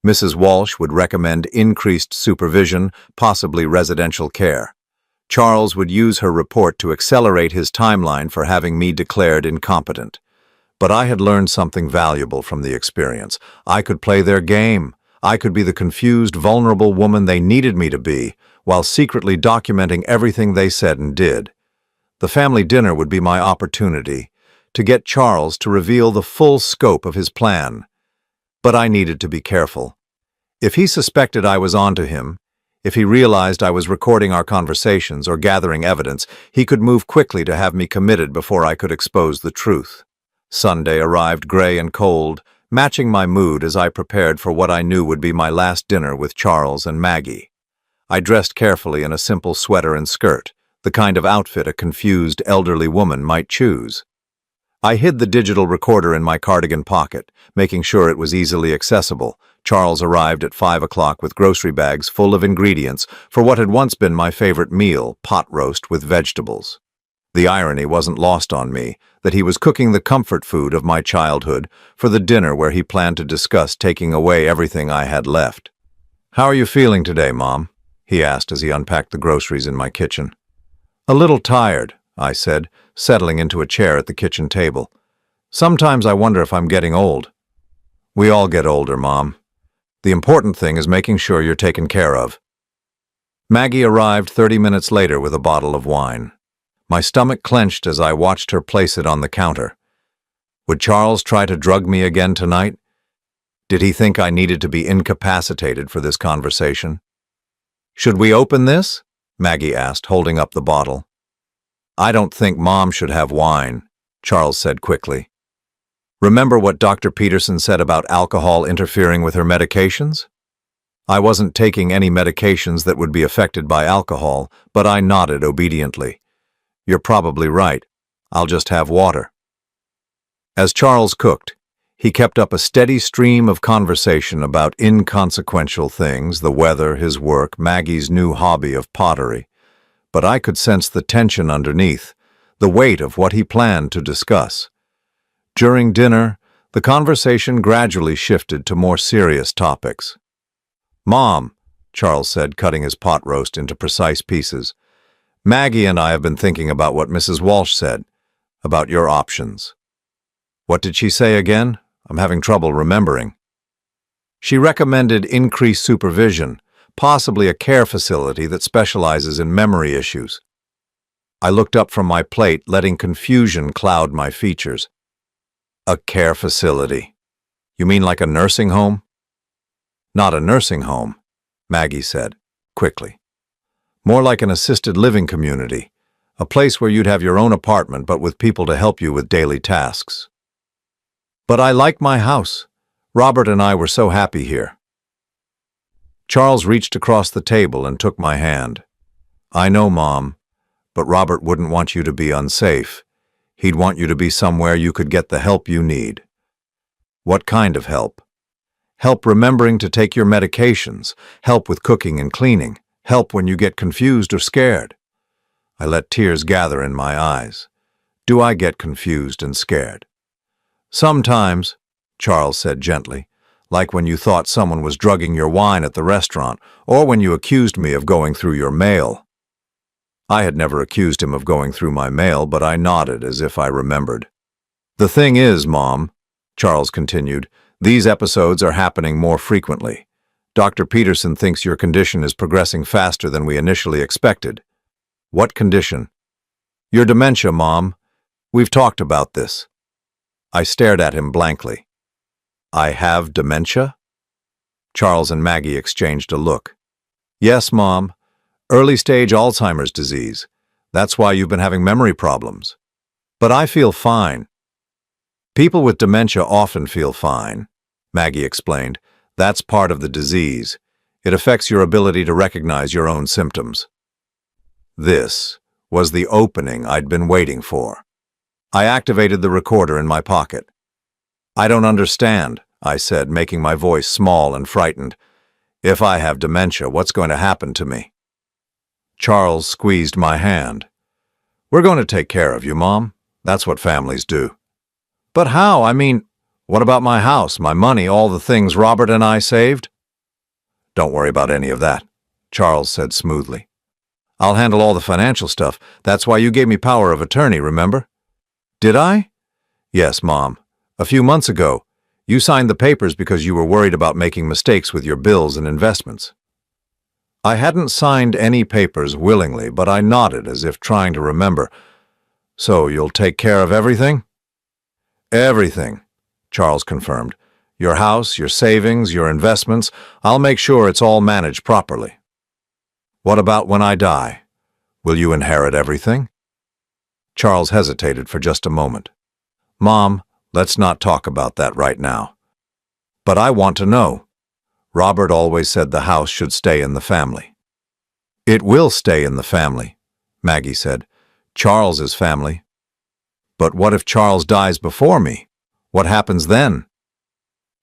Speaker 1: Mrs. Walsh would recommend increased supervision, possibly residential care. Charles would use her report to accelerate his timeline for having me declared incompetent. But I had learned something valuable from the experience. I could play their game. I could be the confused, vulnerable woman they needed me to be, while secretly documenting everything they said and did. The family dinner would be my opportunity to get Charles to reveal the full scope of his plan. But I needed to be careful. If he suspected I was onto him, if he realized I was recording our conversations or gathering evidence, he could move quickly to have me committed before I could expose the truth. Sunday arrived gray and cold, matching my mood as I prepared for what I knew would be my last dinner with Charles and Maggie. I dressed carefully in a simple sweater and skirt, the kind of outfit a confused elderly woman might choose. I hid the digital recorder in my cardigan pocket, making sure it was easily accessible. Charles arrived at 5 o'clock with grocery bags full of ingredients for what had once been my favorite meal, pot roast with vegetables. The irony wasn't lost on me that he was cooking the comfort food of my childhood for the dinner where he planned to discuss taking away everything I had left. "How are you feeling today, Mom?" he asked as he unpacked the groceries in my kitchen. "A little tired," I said, settling into a chair at the kitchen table. "Sometimes I wonder if I'm getting old." "We all get older, Mom. The important thing is making sure you're taken care of." Maggie arrived 30 minutes later with a bottle of wine. My stomach clenched as I watched her place it on the counter. Would Charles try to drug me again tonight? Did he think I needed to be incapacitated for this conversation? "Should we open this?" Maggie asked, holding up the bottle. "I don't think Mom should have wine," Charles said quickly. "Remember what Dr. Peterson said about alcohol interfering with her medications?" I wasn't taking any medications that would be affected by alcohol, but I nodded obediently. "You're probably right. I'll just have water." As Charles cooked, he kept up a steady stream of conversation about inconsequential things, the weather, his work, Maggie's new hobby of pottery. But I could sense the tension underneath, the weight of what he planned to discuss. During dinner, the conversation gradually shifted to more serious topics. "Mom," Charles said, cutting his pot roast into precise pieces, "Maggie and I have been thinking about what Mrs. Walsh said, about your options." "What did she say again? I'm having trouble remembering." "She recommended increased supervision, possibly a care facility that specializes in memory issues." I looked up from my plate, letting confusion cloud my features. "A care facility? You mean like a nursing home?" "Not a nursing home," Maggie said, quickly. "More like an assisted living community, A place where you'd have your own apartment but with people to help you with daily tasks. But I like my house. Robert and I were so happy here. Charles reached across the table and took my hand. I know, Mom, but Robert wouldn't want you to be unsafe. He'd want you to be somewhere you could get the help you need. What kind of help? Help remembering to take your medications, help with cooking and cleaning, help when you get confused or scared. I let tears gather in my eyes. Do I get confused and scared? Sometimes, Charles said gently, like when you thought someone was drugging your wine at the restaurant, or when you accused me of going through your mail. I had never accused him of going through my mail, but I nodded as if I remembered. The thing is, Mom, Charles continued, these episodes are happening more frequently. Dr. Peterson thinks your condition is progressing faster than we initially expected. What condition? Your dementia, Mom. We've talked about this. I stared at him blankly. I have dementia? Charles and Maggie exchanged a look. Yes, Mom. Early-stage Alzheimer's disease. That's why you've been having memory problems. But I feel fine. People with dementia often feel fine, Maggie explained. That's part of the disease. It affects your ability to recognize your own symptoms. This was the opening I'd been waiting for. I activated the recorder in my pocket. I don't understand, I said, making my voice small and frightened. If I have dementia, what's going to happen to me? Charles squeezed my hand. We're going to take care of you, Mom. That's what families do. But how? I mean, what about my house, my money, all the things Robert and I saved? Don't worry about any of that, Charles said smoothly. I'll handle all the financial stuff. That's why you gave me power of attorney, remember? Did I? Yes, Mom. A few months ago, you signed the papers because you were worried about making mistakes with your bills and investments. I hadn't signed any papers willingly, but I nodded as if trying to remember. So you'll take care of everything? Everything, Charles confirmed. Your house, your savings, your investments, I'll make sure it's all managed properly. What about when I die? Will you inherit everything? Charles hesitated for just a moment. Mom, let's not talk about that right now. But I want to know. Robert always said the house should stay in the family. It will stay in the family, Maggie said. Charles's family. But what if Charles dies before me? What happens then?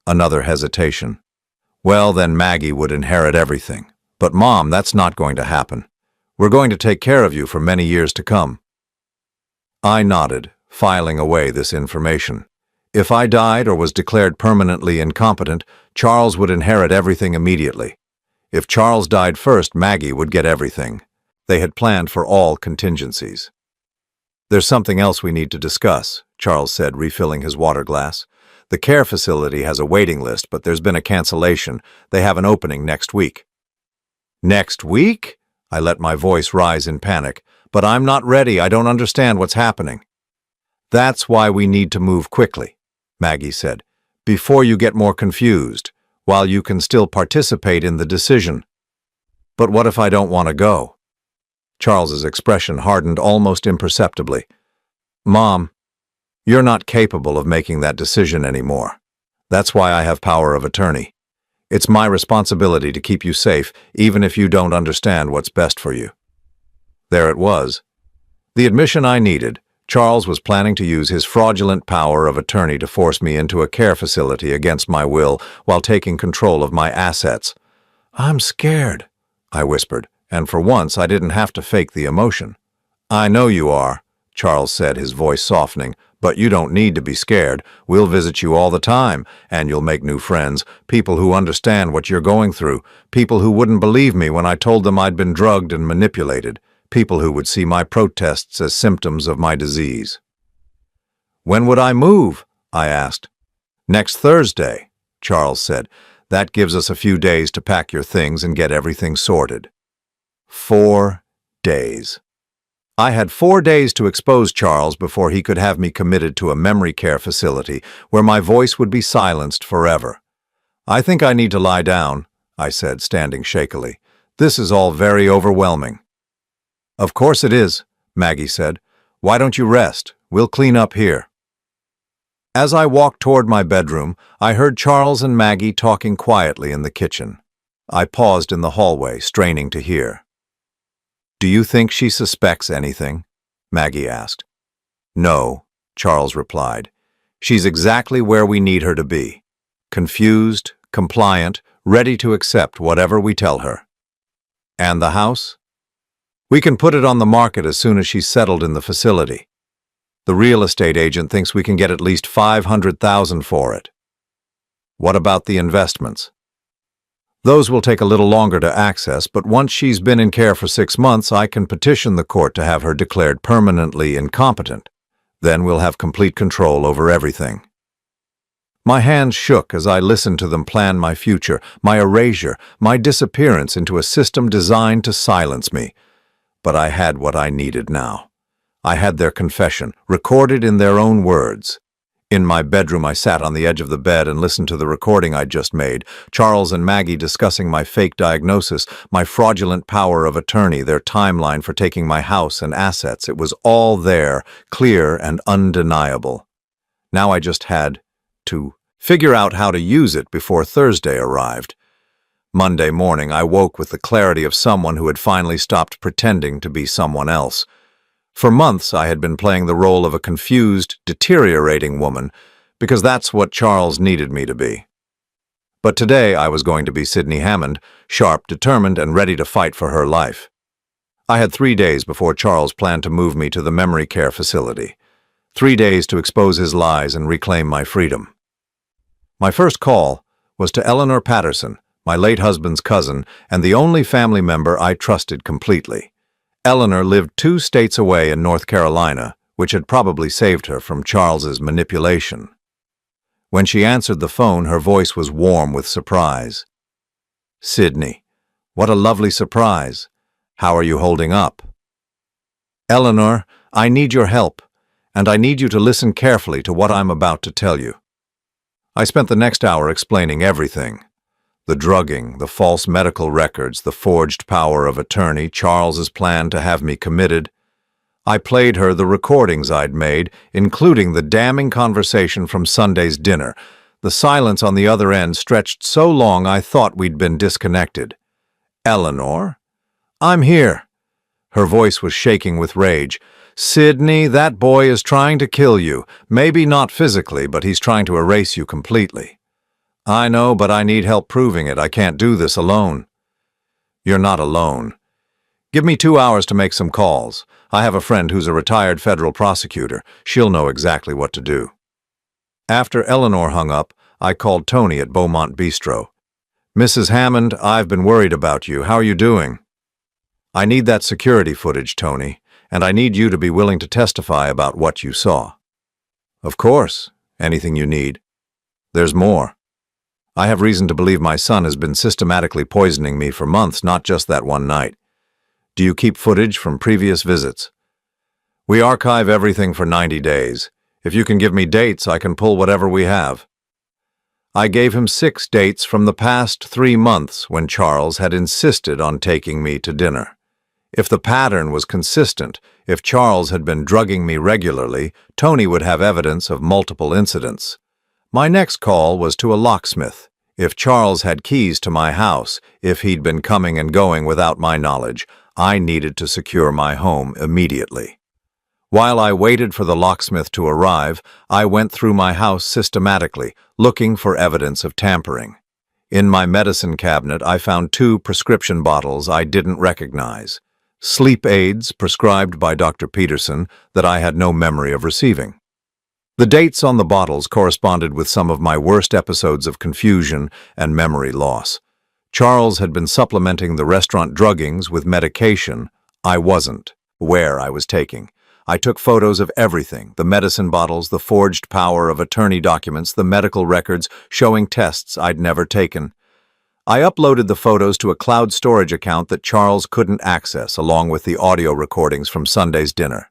Speaker 1: Another hesitation. Well, then Maggie would inherit everything. But Mom, that's not going to happen. We're going to take care of you for many years to come. I nodded, filing away this information. If I died or was declared permanently incompetent, Charles would inherit everything immediately. If Charles died first, Maggie would get everything. They had planned for all contingencies. There's something else we need to discuss, Charles said, refilling his water glass. The care facility has a waiting list, but there's been a cancellation. They have an opening next week. Next week? I let my voice rise in panic. But I'm not ready. I don't understand what's happening. That's why we need to move quickly, Maggie said, before you get more confused, while you can still participate in the decision. But what if I don't want to go? Charles's expression hardened almost imperceptibly. Mom, you're not capable of making that decision anymore. That's why I have power of attorney. It's my responsibility to keep you safe, even if you don't understand what's best for you. There it was. The admission I needed. Charles was planning to use his fraudulent power of attorney to force me into a care facility against my will while taking control of my assets. I'm scared, I whispered, and for once I didn't have to fake the emotion. I know you are, Charles said, his voice softening, but you don't need to be scared. We'll visit you all the time, and you'll make new friends, people who understand what you're going through, people who wouldn't believe me when I told them I'd been drugged and manipulated, people who would see my protests as symptoms of my disease. When would I move? I asked. Next Thursday, Charles said. That gives us a few days to pack your things and get everything sorted. 4 days. I had 4 days to expose Charles before he could have me committed to a memory care facility where my voice would be silenced forever. I think I need to lie down, I said, standing shakily. This is all very overwhelming. Of course it is, Maggie said. "Why don't you rest? We'll clean up here." As I walked toward my bedroom, I heard Charles and Maggie talking quietly in the kitchen. I paused in the hallway, straining to hear. "Do you think she suspects anything?" Maggie asked. "No," Charles replied. "She's exactly where we need her to be. Confused, compliant, ready to accept whatever we tell her." "And the house?" "We can put it on the market as soon as she's settled in the facility. The real estate agent thinks we can get at least $500,000 for it." "What about the investments?" "Those will take a little longer to access, but once she's been in care for 6 months, I can petition the court to have her declared permanently incompetent. Then we'll have complete control over everything." My hands shook as I listened to them plan my future, my erasure, my disappearance into a system designed to silence me. But I had what I needed now. I had their confession, recorded in their own words. In my bedroom, I sat on the edge of the bed and listened to the recording I'd just made, Charles and Maggie discussing my fake diagnosis, my fraudulent power of attorney, their timeline for taking my house and assets. It was all there, clear and undeniable. Now I just had to figure out how to use it before Thursday arrived. Monday morning, I woke with the clarity of someone who had finally stopped pretending to be someone else. For months, I had been playing the role of a confused, deteriorating woman, because that's what Charles needed me to be. But today, I was going to be Sydney Hammond, sharp, determined, and ready to fight for her life. I had 3 days before Charles planned to move me to the memory care facility. 3 days to expose his lies and reclaim my freedom. My first call was to Eleanor Patterson, my late husband's cousin, and the only family member I trusted completely. Eleanor lived 2 states away in North Carolina, which had probably saved her from Charles's manipulation. When she answered the phone, her voice was warm with surprise. "Sydney, what a lovely surprise. How are you holding up?" "Eleanor, I need your help, and I need you to listen carefully to what I'm about to tell you." I spent the next hour explaining everything. The drugging, the false medical records, the forged power of attorney, Charles's plan to have me committed. I played her the recordings I'd made, including the damning conversation from Sunday's dinner. The silence on the other end stretched so long I thought we'd been disconnected. "Eleanor? I'm here." Her voice was shaking with rage. "Sydney, that boy is trying to kill you. Maybe not physically, but he's trying to erase you completely." "I know, but I need help proving it. I can't do this alone." "You're not alone. Give me 2 hours to make some calls. I have a friend who's a retired federal prosecutor. She'll know exactly what to do." After Eleanor hung up, I called Tony at Beaumont Bistro. "Mrs. Hammond, I've been worried about you. How are you doing?" "I need that security footage, Tony, and I need you to be willing to testify about what you saw." "Of course. Anything you need." "There's more. I have reason to believe my son has been systematically poisoning me for months, not just that one night. Do you keep footage from previous visits?" "We archive everything for 90 days. If you can give me dates, I can pull whatever we have." I gave him 6 dates from the past 3 months when Charles had insisted on taking me to dinner. If the pattern was consistent, if Charles had been drugging me regularly, Tony would have evidence of multiple incidents. My next call was to a locksmith. If Charles had keys to my house, if he'd been coming and going without my knowledge, I needed to secure my home immediately. While I waited for the locksmith to arrive, I went through my house systematically, looking for evidence of tampering. In my medicine cabinet, I found 2 prescription bottles I didn't recognize. Sleep aids prescribed by Dr. Peterson that I had no memory of receiving. The dates on the bottles corresponded with some of my worst episodes of confusion and memory loss. Charles had been supplementing the restaurant druggings with medication I wasn't aware I was taking. I took photos of everything, the medicine bottles, the forged power of attorney documents, the medical records showing tests I'd never taken. I uploaded the photos to a cloud storage account that Charles couldn't access, along with the audio recordings from Sunday's dinner.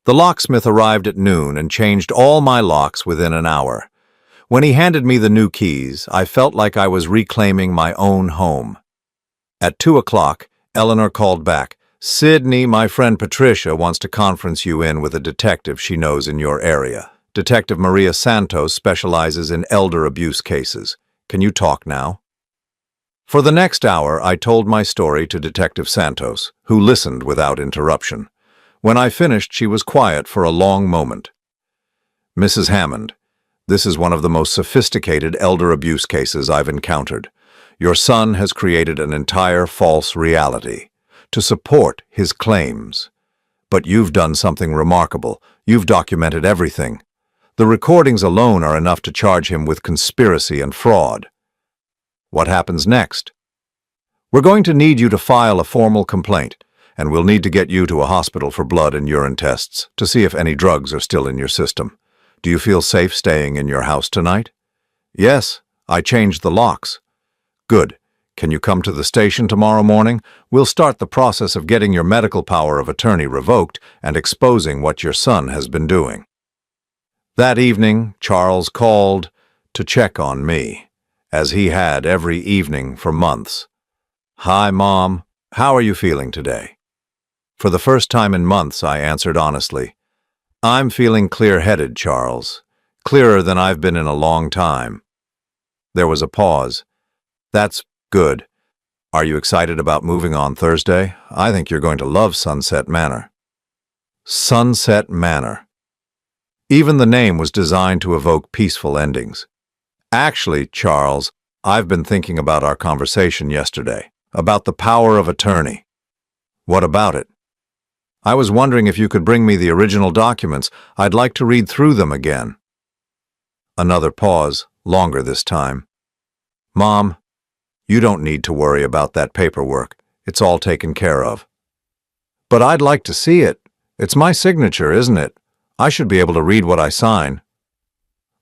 Speaker 1: The locksmith arrived at noon and changed all my locks within an hour. When he handed me the new keys, I felt like I was reclaiming my own home. At 2 o'clock, Eleanor called back. Sydney, my friend Patricia, wants to conference you in with a detective she knows in your area. Detective Maria Santos specializes in elder abuse cases. Can you talk now? For the next hour, I told my story to Detective Santos, who listened without interruption. When I finished, she was quiet for a long moment. Mrs. Hammond, this is one of the most sophisticated elder abuse cases I've encountered. Your son has created an entire false reality to support his claims. But you've done something remarkable. You've documented everything. The recordings alone are enough to charge him with conspiracy and fraud. What happens next? We're going to need you to file a formal complaint, and we'll need to get you to a hospital for blood and urine tests to see if any drugs are still in your system. Do you feel safe staying in your house tonight? Yes, I changed the locks. Good. Can you come to the station tomorrow morning? We'll start the process of getting your medical power of attorney revoked and exposing what your son has been doing. That evening, Charles called to check on me, as he had every evening for months. Hi, Mom. How are you feeling today? For the first time in months, I answered honestly. I'm feeling clear-headed, Charles. Clearer than I've been in a long time. There was a pause. That's good. Are you excited about moving on Thursday? I think you're going to love Sunset Manor. Sunset Manor. Even the name was designed to evoke peaceful endings. Actually, Charles, I've been thinking about our conversation yesterday, about the power of attorney. What about it? I was wondering if you could bring me the original documents. I'd like to read through them again. Another pause, longer this time. Mom, you don't need to worry about that paperwork. It's all taken care of. But I'd like to see it. It's my signature, isn't it? I should be able to read what I sign.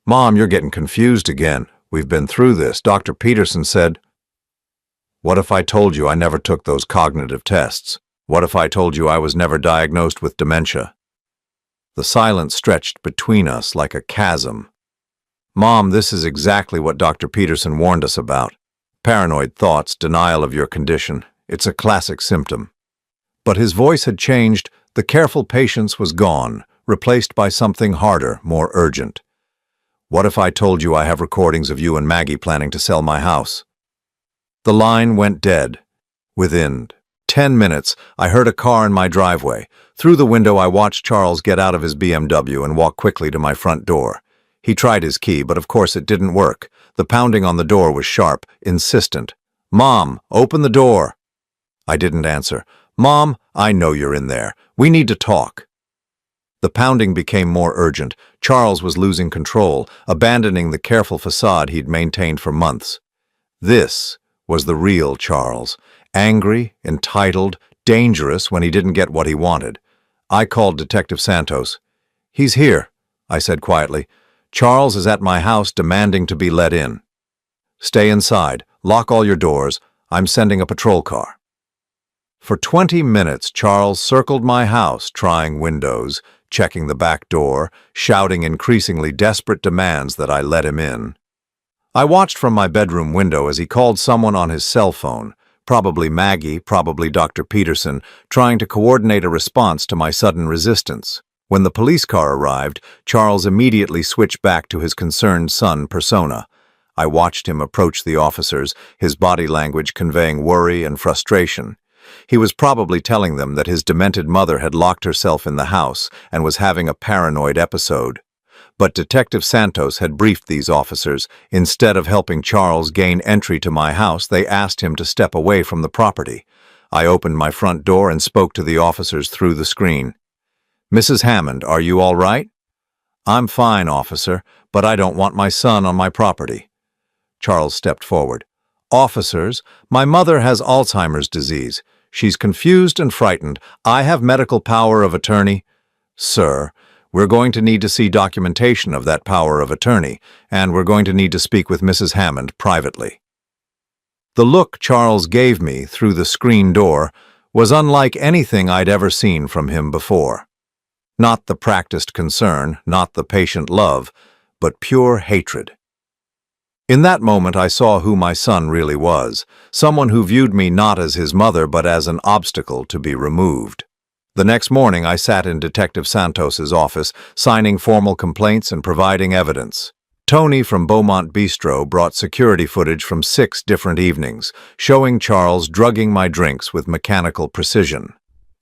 Speaker 1: Mom, you're getting confused again. We've been through this. Dr. Peterson said, What if I told you I never took those cognitive tests? What if I told you I was never diagnosed with dementia? The silence stretched between us like a chasm. Mom, this is exactly what Dr. Peterson warned us about. Paranoid thoughts, denial of your condition. It's a classic symptom. But his voice had changed. The careful patience was gone, replaced by something harder, more urgent. What if I told you I have recordings of you and Maggie planning to sell my house? The line went dead. Within 10 minutes, I heard a car in my driveway. Through the window, I watched Charles get out of his BMW and walk quickly to my front door. He tried his key, but of course it didn't work. The pounding on the door was sharp, insistent. Mom, open the door. I didn't answer. Mom, I know you're in there. We need to talk. The pounding became more urgent. Charles was losing control, abandoning the careful facade he'd maintained for months. This was the real Charles. Angry, entitled, dangerous when he didn't get what he wanted. I called Detective Santos. He's here, I said quietly. Charles is at my house demanding to be let in. Stay inside. Lock all your doors. I'm sending a patrol car. For 20 minutes, Charles circled my house, trying windows, checking the back door, shouting increasingly desperate demands that I let him in. I watched from my bedroom window as he called someone on his cell phone, probably Maggie, probably Dr. Peterson, trying to coordinate a response to my sudden resistance. When the police car arrived, Charles immediately switched back to his concerned son persona. I watched him approach the officers, his body language conveying worry and frustration. He was probably telling them that his demented mother had locked herself in the house and was having a paranoid episode. But Detective Santos had briefed these officers. Instead of helping Charles gain entry to my house, they asked him to step away from the property. I opened my front door and spoke to the officers through the screen. Mrs. Hammond, are you all right? I'm fine, officer, but I don't want my son on my property. Charles stepped forward. Officers, my mother has Alzheimer's disease. She's confused and frightened. I have medical power of attorney. Sir, we're going to need to see documentation of that power of attorney, and we're going to need to speak with Mrs. Hammond privately. The look Charles gave me through the screen door was unlike anything I'd ever seen from him before. Not the practiced concern, not the patient love, but pure hatred. In that moment, I saw who my son really was, someone who viewed me not as his mother but as an obstacle to be removed. The next morning, I sat in Detective Santos's office, signing formal complaints and providing evidence. Tony from Beaumont Bistro brought security footage from 6 different evenings, showing Charles drugging my drinks with mechanical precision.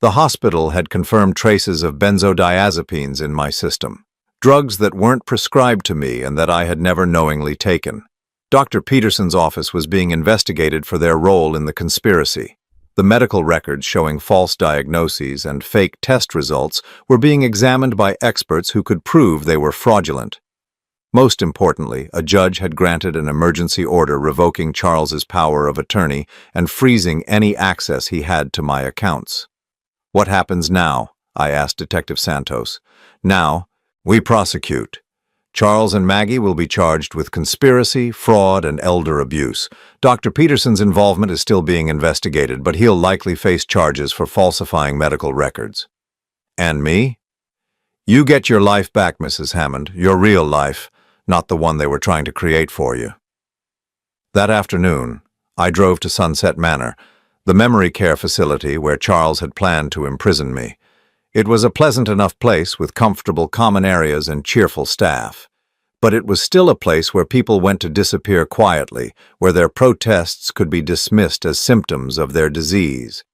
Speaker 1: The hospital had confirmed traces of benzodiazepines in my system, drugs that weren't prescribed to me and that I had never knowingly taken. Dr. Peterson's office was being investigated for their role in the conspiracy. The medical records showing false diagnoses and fake test results were being examined by experts who could prove they were fraudulent. Most importantly, a judge had granted an emergency order revoking Charles's power of attorney and freezing any access he had to my accounts. "What happens now?" I asked Detective Santos. "Now, we prosecute. Charles and Maggie will be charged with conspiracy, fraud, and elder abuse. Dr. Peterson's involvement is still being investigated, but he'll likely face charges for falsifying medical records." "And me?" "You get your life back, Mrs. Hammond, your real life, not the one they were trying to create for you." That afternoon, I drove to Sunset Manor, the memory care facility where Charles had planned to imprison me. It was a pleasant enough place with comfortable common areas and cheerful staff. But it was still a place where people went to disappear quietly, where their protests could be dismissed as symptoms of their disease.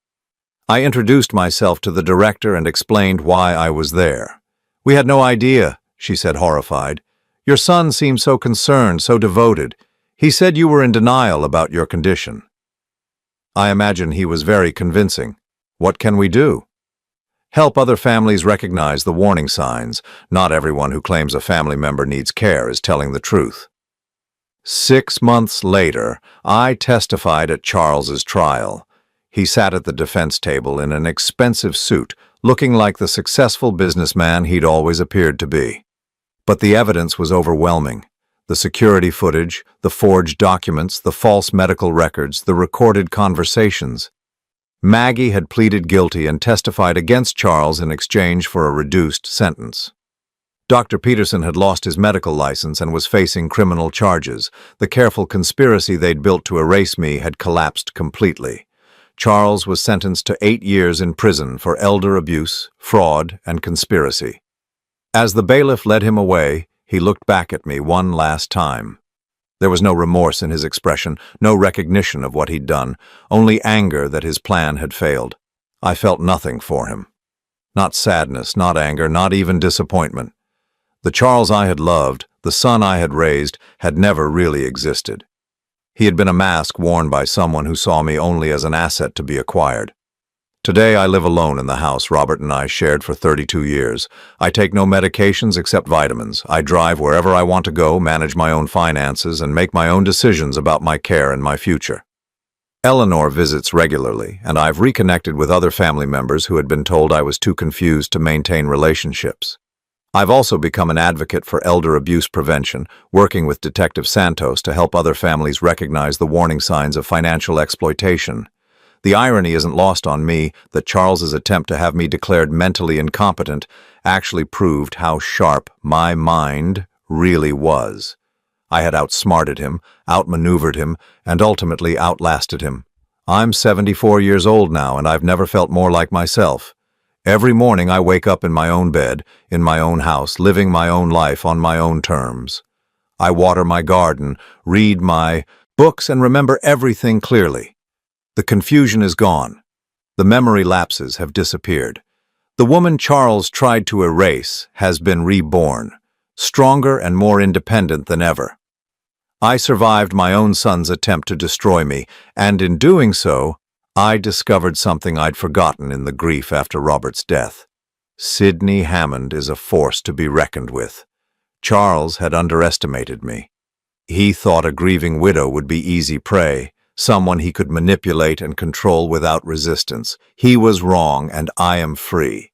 Speaker 1: I introduced myself to the director and explained why I was there. "We had no idea," she said, horrified. "Your son seemed so concerned, so devoted. He said you were in denial about your condition." I imagine he was very convincing. "What can we do?" "Help other families recognize the warning signs. Not everyone who claims a family member needs care is telling the truth." 6 months later, I testified at Charles's trial. He sat at the defense table in an expensive suit, looking like the successful businessman he'd always appeared to be. But the evidence was overwhelming. The security footage, the forged documents, the false medical records, the recorded conversations. Maggie had pleaded guilty and testified against Charles in exchange for a reduced sentence. Dr. Peterson had lost his medical license and was facing criminal charges. The careful conspiracy they'd built to erase me had collapsed completely. Charles was sentenced to 8 years in prison for elder abuse, fraud, and conspiracy. As the bailiff led him away, he looked back at me one last time. There was no remorse in his expression, no recognition of what he'd done, only anger that his plan had failed. I felt nothing for him. Not sadness, not anger, not even disappointment. The Charles I had loved, the son I had raised, had never really existed. He had been a mask worn by someone who saw me only as an asset to be acquired. Today I live alone in the house Robert and I shared for 32 years. I take no medications except vitamins. I drive wherever I want to go, manage my own finances, and make my own decisions about my care and my future. Eleanor visits regularly, and I've reconnected with other family members who had been told I was too confused to maintain relationships. I've also become an advocate for elder abuse prevention, working with Detective Santos to help other families recognize the warning signs of financial exploitation. The irony isn't lost on me that Charles's attempt to have me declared mentally incompetent actually proved how sharp my mind really was. I had outsmarted him, outmaneuvered him, and ultimately outlasted him. I'm 74 years old now, and I've never felt more like myself. Every morning I wake up in my own bed, in my own house, living my own life on my own terms. I water my garden, read my books, and remember everything clearly. The confusion is gone. The memory lapses have disappeared. The woman Charles tried to erase has been reborn, stronger and more independent than ever. I survived my own son's attempt to destroy me, and in doing so, I discovered something I'd forgotten in the grief after Robert's death. Sidney Hammond is a force to be reckoned with. Charles had underestimated me. He thought a grieving widow would be easy prey, someone he could manipulate and control without resistance. He was wrong, and I am free.